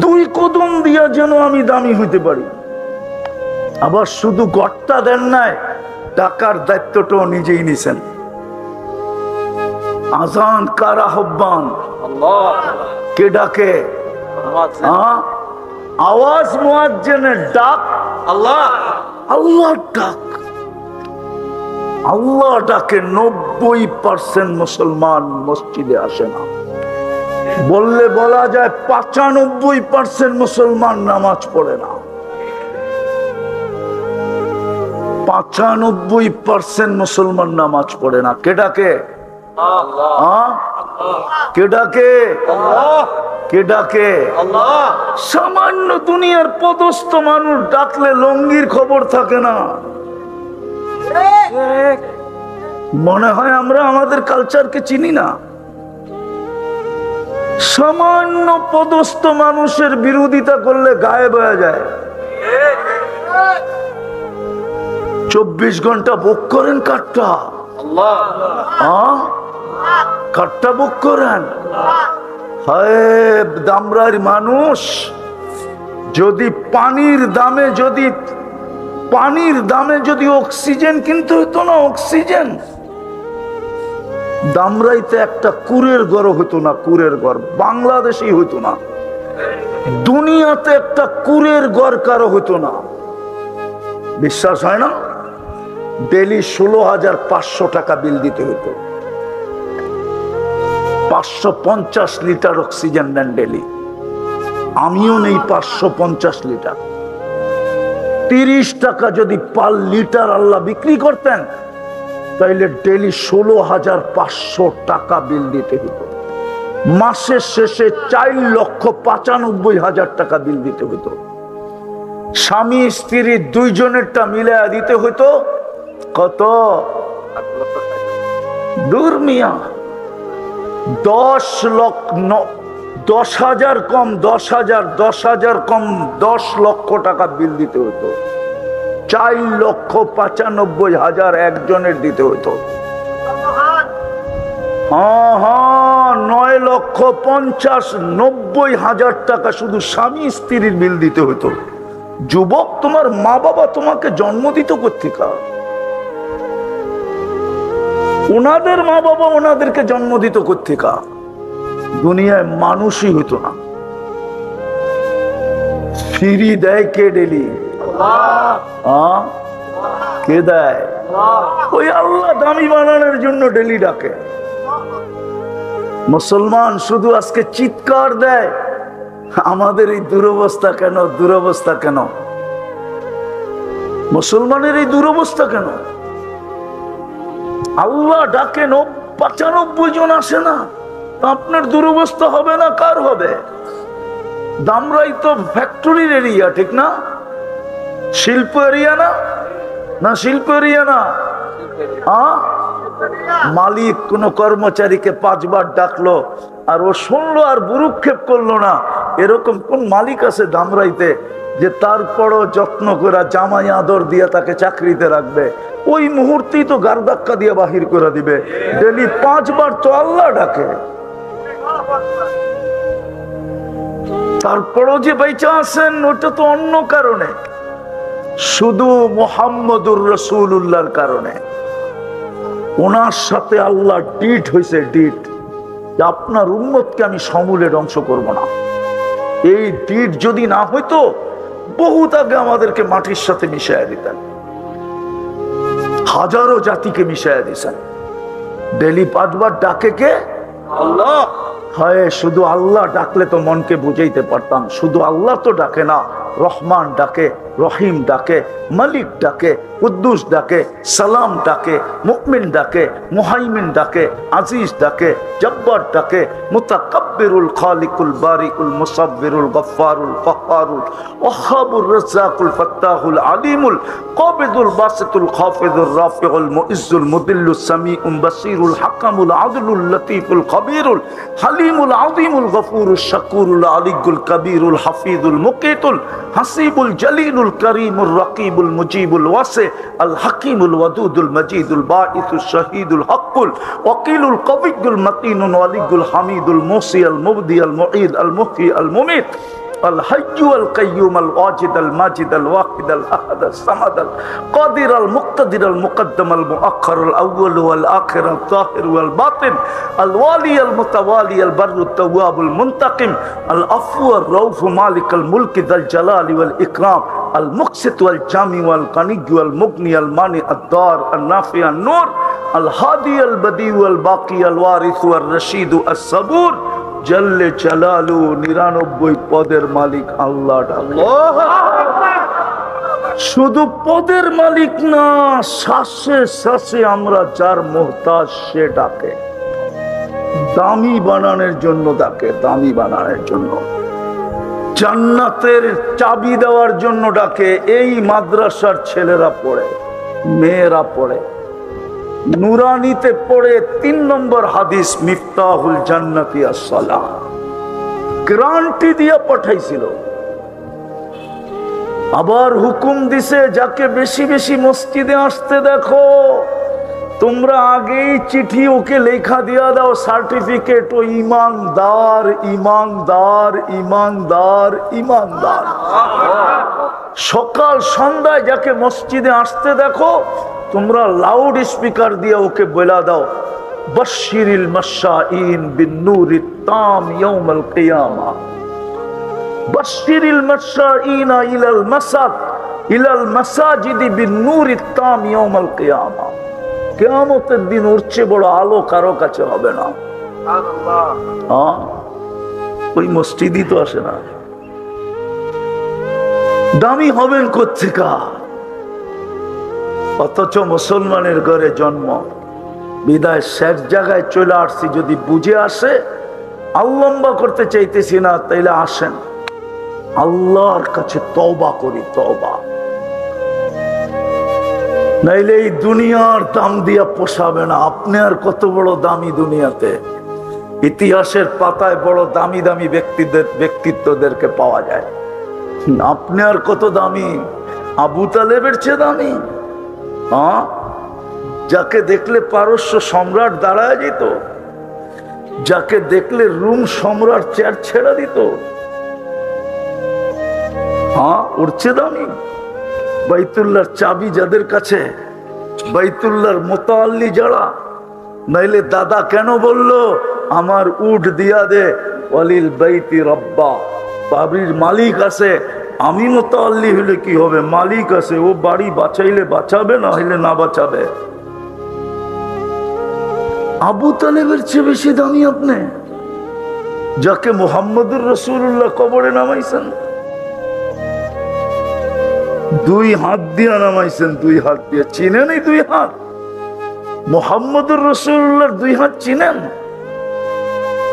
2 কদম দিয়া যেন আমি দামি হইতে পারি। আবার শুধু গড়টা দেন নাই, টাকার দায়িত্বটাও নিজেই নিছেন। আজান কার আহ্বান? কে ডাকে? আওয়াজ মুয়াজ্জিনের ডাক? আল্লাহ ডাক। আল্লাহ ডাকে 90% মুসলমান মসজিদে আসে না। বললে বলা যায় 95% মুসলমান নামাজ পড়ে না। 95% মুসলমান নামাজ পড়ে না। কে ডাকে? কে ডাকে? কে ডাকে? সামান্য দুনিয়ার পদস্থ মানুষ ডাকলে লঙ্গির খবর থাকে না। মনে হয় আমরা আমাদের কালচারকে চিনি না। সামান্য পদস্থ মানুষের বিরোধিতা করলে গায়েব হয়ে যায়। 24 ঘন্টা ভোগ করেন কাঠটা, কাঠটা ভোগ করেন। দামরার মানুষ যদি পানির দামে যদি অক্সিজেন কিনতে হইতো না, অক্সিজেন, দামরাইতে একটা কুরের ঘর হইতো না। কুরের ঘর বাংলাদেশেই হইতো না, দুনিয়াতে একটা কুরের ঘর কারো হইতো না। বিশ্বাস হয় না? ডেলি 16,500 টাকা বিল দিতে হইতো। 550 লিটার অক্সিজেন নেন ডেলি। আমিও নেই 550 লিটার। 30 টাকা যদি পার লিটার আল্লাহ বিক্রি করতেন, তাইলে ডেলি 16,500 টাকা বিল দিতে হতো। মাসের শেষে 4,95,000 টাকা বিল দিতে হতো। স্বামী স্ত্রী দুইজনেরটা মিলায়া দিতে হইতো কত? দূর মিয়া, 10,000 কম 10,000 কম 10 লক্ষ টাকা বিল দিতে হতো। 4,95,000 একজনের দিতে হতো। 9,50,90,000 টাকা শুধু স্বামী স্ত্রীর বিল দিতে হতো। যুবক, তোমার মা বাবা তোমাকে জন্ম দিত কোত্থেকে? ওনাদের মা বাবা ওনাদেরকে জন্ম দিত কোত্থেকে? দুনিয়ায় মানুষই হইতো না। ফিরি দেয় কে ডেলি? কে দেয়? ওই আল্লাহ দামি বানানোর জন্য ডেলি ডাকে। মুসলমান শুধু আজকে চিৎকার দেয়, আমাদের এই দুরবস্থা কেন? দুরবস্থা কেন? মুসলমানের এই দুরবস্থা কেন? আল্লাহ ডাকে 95 জন আসে না, আপনার দুরবস্থা হবে না? কার হবে? দামরাই তো ফ্যাক্টরির এরিয়া, ঠিক না? শিল্প এরিয়া না? না শিল্প এরিয়া না? মালিক কোন কর্মচারীকে 5 বার ডাকলো আর ও শুনলো আর বুরুক্ষেপ করলো না, এরকম কোন মালিক আছে দামরাইতে যে তারপরও যত্ন করে জামাই আদর দিয়ে তাকে চাকরিতে রাখবে? ওই মুহূর্তেই তো গার ধাক্কা দিয়ে বাহির করে দিবে। ডেলি 5 বার তো আল্লাহ ডাকে। তারপরও যে বেঁচে আছেন ওটা তো অন্য কারণে, শুধু মুহাম্মদুর রাসূলুল্লাহর কারণে। ওনার সাথে আল্লাহ ডিট হয়েছে, ডিট, আপনার উম্মতকে আমি সমূলে ধ্বংস করব না। এই ডিট যদি না হইতো বহুত আগে আমাদেরকে মাটির সাথে মিশাইয়া দিতেন, হাজারো জাতিকে মিশাইয়া দিয়েছেন। ডেলি 5 বার ডাকে কে? আল্লাহ। হয় শুধু আল্লাহ ডাকলে তো মনকে বুঝাইতে পারতাম, শুধু আল্লাহ তো ডাকে না, রহমান ডাকে, রহিম ডাকে, মালিক ডাকে, কুদ্দুস ডাকে, সালাম ডাকে, মুমিন ডাকে, মুহাইমিন ডাকে, আজিজ ডাকে, জব্বার ডাকে, মুতাকাব্বিরুল খালিকুল বারিকুল মুসাব্বিরুল গফফারুল কাহ্হারুল ওয়াহ্হাবুর রাজ্জাকুল ফাত্তাহুল আলিমুল কাবিদুল বাসিতুল খাফিদুর রাফিউল মুইজ্জুল মুদিল্লুস সামিউল বাসিরুল হাকামুল আদলুল লতীফুল খবীরুল হালিমুল আযীমুল গফুরুশ শাকুরুল আলিয়ুল কবীরুল হাফিজুল মুকিতুল হাসিবুল জলিলুল করিমুর রকিবুল মুজিবুল ওয়াসি আল হাকিমুল ওয়াদুদুল মজিদুল বাঈসুশ শহীদুল হকুল ওয়াকিলুল কবিয়ুল মতিনুল ওয়ালিয়ুল হামিদুল মুসি আল মুবদি আল মুঈদ আল মুহয়ি আল মুমীত আল হাইয়্যু আল কাইয়্যুম আল ওয়াজিদ আল মাজিদ আল ওয়াহিদ আল আহাদ আল সামাদ আল কাদির আল মুক্তাদির আল মুকদ্দম আল মুআখ্খার আল আউয়াল ওয়াল আখির আল যাহির ওয়াল বাতিন আল ওয়ালি আল মুতাওয়ালি আল বাররু তাওয়াব আল মুনতাকিম আল আফু আর রাউফ মালিক আল মুলক যাল জালালি ওয়াল ইকরাম আল মুকসিত ওয়াল জামি ওয়াল গানি ওয়াল মুগনি আল মানি আদ দার আল নাফি আন নূর আল হাদি আল বদি ওয়াল বাকি আল ওয়ারিস ওয়াল রশিদ আস সাবুর জল্লে জালালু 99 পদের মালিক আল্লাহ। শুধু পদের মালিক না, শ্বাসে শ্বাসে আমরা যার মুহতাজ সে ডাকে, দামি বানানোর জন্য ডাকে, দামি বানানোর জন্য, জান্নাতের চাবি দেওয়ার জন্য ডাকে। এই মাদ্রাসার ছেলেরা পড়ে, মেয়েরা পড়ে, নুরানিতে পড়ে 3 নম্বর হাদিস মিফতাহুল জান্নাতি আস-সালাহ গ্যারান্টি দিয়া পাঠাইছিল। আবার হুকুম দিছে যাকে বেশি বেশি মসজিদে আসতে দেখো তোমরা আগেই চিঠি ওকে লেখা দিয়া দাও, সার্টিফিকেট, ও ইমানদার ইমানদার ইমানদার ইমানদার। সকাল সন্ধ্যায় যাকে মসজিদে আসতে দেখো তোমরা লাউড স্পিকার দিয়ে ওকে বলা দাও, বাশশিরিল মাশাইন বিন-নূরিত তাম ইয়াউমাল কিয়ামা, বাশশিরিল মাশাইন ইলাল মাসাজিদি বিন-নূরিত তাম ইয়াউমাল কিয়ামা। কিয়ামতের দিন উঠছে বড় আলো কারো কাছে হবে না। সুবহানাল্লাহ। ওই মসজিদই তো আসে না, দামি হবেন কোত্থেকা? অথচ মুসলমানের ঘরে জন্ম, বিদায় শেষ জায়গায় চলে আসছি। যদি বুঝে আসে, আল্লাম্বা করতে চাইতেছি না, তাইলে আসেন আল্লাহর কাছে তওবা করি, তওবা। নাইলে এই দুনিয়ার দাম দিয়া পোষাবে না। আপনি আর কত বড় দামি দুনিয়াতে, ইতিহাসের পাতায় বড় দামি দামি ব্যক্তিত্বদেরকে পাওয়া যায়। আপনি আর কত দামি? আবু তালেবের চেয়ে দামি? যাকে দেখলে পারস্য সম্রাট দাঁড়ায় যেত, যাকে দেখলে রুম সম্রাট চেয়ার ছেড়ে দিত, ওর চেয়ে দামি? বাইতুল্লাহর চাবি যাদের কাছে, বাইতুল্লাহর মোতাল্লি যারা, নাইলে দাদা কেন বলল আমার উট দিয়া দে, ওয়ালিল বাইতি রব্বা, বাড়ির মালিক আছে, আমি মোতাল্লি হইলে কি হবে? মালিক আছে, ও বাড়ি বাঁচাইলে বাঁচাবে, না হইলে না বাঁচাবে। আবু তালেবের চেয়ে বেশি দামি আপনি, যাকে মুহাম্মদুর রাসূলুল্লাহ কবরে নামাইছেন, 2 হাত দিয়ে নামাইছেন, 2 হাত দিয়ে। চিনেন এই 2 হাত? মুহাম্মদুর রাসূলুল্লাহর 2 হাত চিনেন?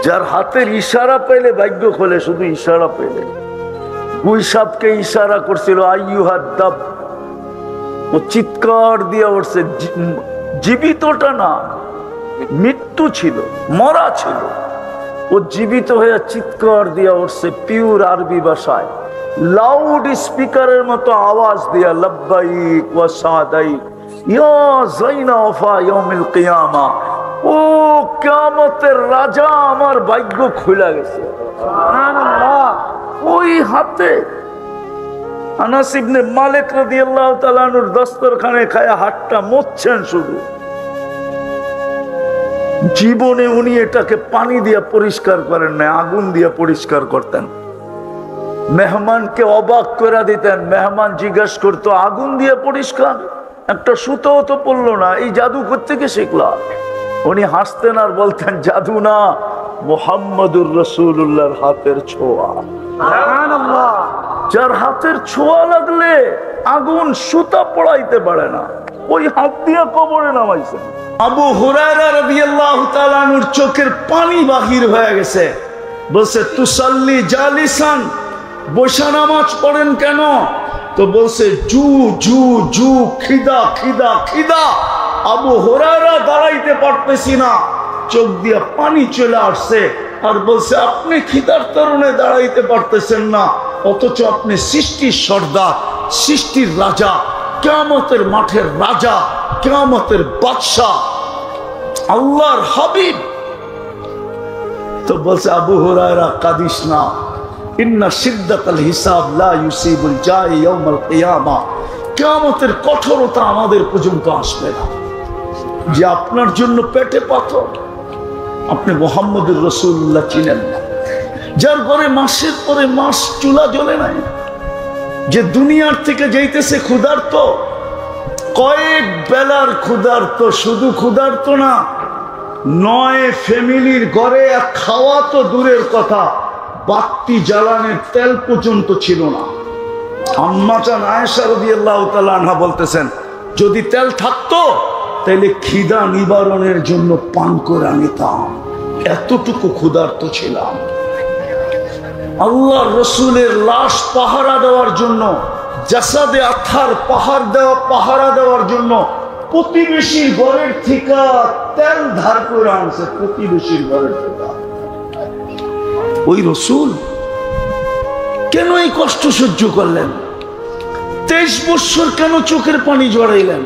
যার হাতের ইশারা পেলে ভাগ্য খোলে, শুধু ইশারা পেলে। গুইসাবকে ইশারা করছিল আইয়ুহাদ দাব, ও চিৎকার দিয়ে উঠছে, জীবিতটা না, মৃত্যু ছিল, মরা ছিল, ও জীবিত হয়ে চিৎকার দিয়ে উঠছে পিওর আরবি ভাষায়, লাউড স্পিকারের মতো আওয়াজ দিয়া, লব্বাইক ওয়া সাদাইক ইয়া যাইনা ওয়াফা ইয়াউমিল কিয়ামা। ও কিয়ামতের রাজা, আমার ভাগ্য খুলে গেছে। সুবহানাল্লাহ। ও ওই হাতে আনাস ইবনে মালিক রাদিয়াল্লাহু তাআলা আনহুর দস্তরখানে খায়া হাতটা মুছছেন শুধু। জীবনে উনি এটাকে পানি দিয়ে পরিষ্কার করেন না, আগুন দিয়ে পরিষ্কার করতেন। মেহমানকে অবাক করে দিতেন। মেহমান জিজ্ঞাসা করতো, আগুন দিয়ে পরিষ্কার? একটা সুতো তো পড়লো না, এই জাদু কোত্থেকে শিখলা? উনি হাসতেন আর বলতেন, জাদু না, মুহাম্মদুর রাসূলুল্লাহর হাতের ছোঁয়া। যার হাতের ছোঁয়া লাগলে আগুন সুতা পড়াইতে পারে না, ওই হাত দিয়ে কবরে নামাইছেন। আবু হুরায়রা রাদিয়াল্লাহু তাআলা আনহুর চোখের পানি বাহির হয়ে গেছে। বলছে, তুসাল্লি জালিসান, বসে নামাজ পড়েন কেন? তো বলছে, জু জু জু, খিদা খিদা খিদা। আবু হুরায়রা দাঁড়াইতে পারতেছি না, চোখ দিয়ে পানি চলে আসছে। আর বলছে, আপনি খিদার কারণে দাঁড়াইতে পারতেছেন না, অথচ আপনি সৃষ্টির সর্দার, সৃষ্টির রাজা, কিয়ামতের মাঠের রাজা, কিয়ামতের বাদশাহ, আল্লাহর হাবিব। তো বলছে, আবু হুরায়রা কাদিস না, ইন্না শিদ্দাতাল হিসাব লা ইউসিবুল জাই ইয়াউমাল কিয়ামা। কিয়ামতের কঠোরতা আমাদের পর্যন্ত আসবে না। যে আপনার জন্য পেটে পাথর, আপনি মুহাম্মদুর রাসূলুল্লাহ চিনেন না, যার ঘরে মাসের পরে মাস চুলা জ্বলে নাই, যে দুনিয়ার থেকে যাইতেছে ক্ষুধার্ত, কয়েক বেলার ক্ষুধার্ত, শুধু ক্ষুধার্ত না, 9 ফ্যামিলির ঘরে খাওয়া তো দূরের কথা, বাতি জ্বালানোর তেল পর্যন্ত ছিল না। আম্মা জান আয়েশা রাদিয়াল্লাহু তাআলা আনহা বলতেছেন, যদি তেল থাকতো তাহলে খিদা নিবারণের জন্য পান করে নিতাম, এতটুকু ক্ষুধার্ত ছিলাম। আল্লাহর রাসূলের লাশ পাহারা দেওয়ার জন্য, জাসাদে আথার পাহারা দেওয়ার জন্য প্রতিবেশীর ঘরের থেকে তেল ধার করে আনছে, প্রতিবেশীর ঘরের থেকে। ওই রাসূল কেন এই কষ্ট সহ্য করলেন? 23 বছর কেন চোখের পানি জড়াইলেন?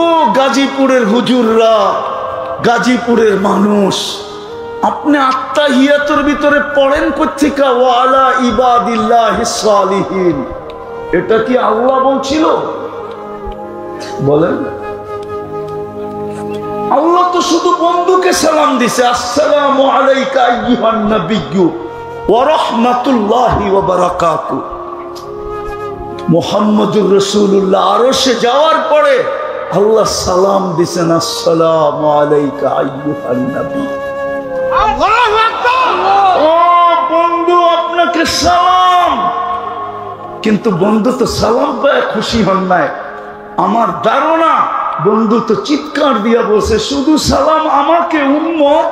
ও গাজীপুরের হুজুররা, গাজীপুরের মানুষ, আপনি আত্তাহিয়াতুর ভিতরে পড়েন কোত্থেকে? ওয়া আলা ইবাদিল্লাহিস সালিহিন, এটা কি আল্লাহ বলছিল? বলেন। আল্লাহ তো শুধু বন্ধুকে সালাম দিছে, আসসালামু আলাইকা আইয়ুহান নাবিয়্যু ওয়া রাহমাতুল্লাহি ওয়া বারাকাতুহু। মুহাম্মদুর রাসূলুল্লাহ আরশে যাওয়ার পরে আল্লাহ সালাম দিছেন, আসসালামু আলাইকা আইয়ুহান নবী। আল্লাহু আকবার। ও বন্ধু, আপনাকে সালাম। কিন্তু বন্ধু তো সালাম পায় খুশি হন নাই। আমার ধারণা বন্ধু তো চিৎকার দিয়া বলছে, শুধু সালাম আমাকে, উম্মত।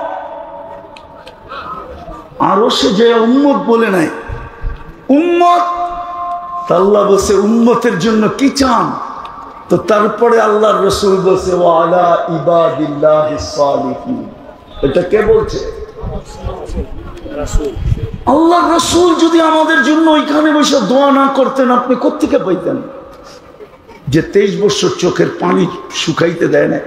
আরশে যে উম্মত বলে নাই, উম্মত। আল্লাহ বলছে, উম্মতের জন্য কি চান? তো তারপরে আল্লাহর রাসূল বলছে, ওয়া আলা ইবাদিল্লাহিস সালিহিন। এটা কে বলছে? আল্লাহর রাসূল যদি আমাদের জন্য ওইখানে বসে দোয়া না করতেন, আপনি কোত্থেকে পাইতেন? যে 23 বছর চোখের পানি শুকাইতে দেয় না।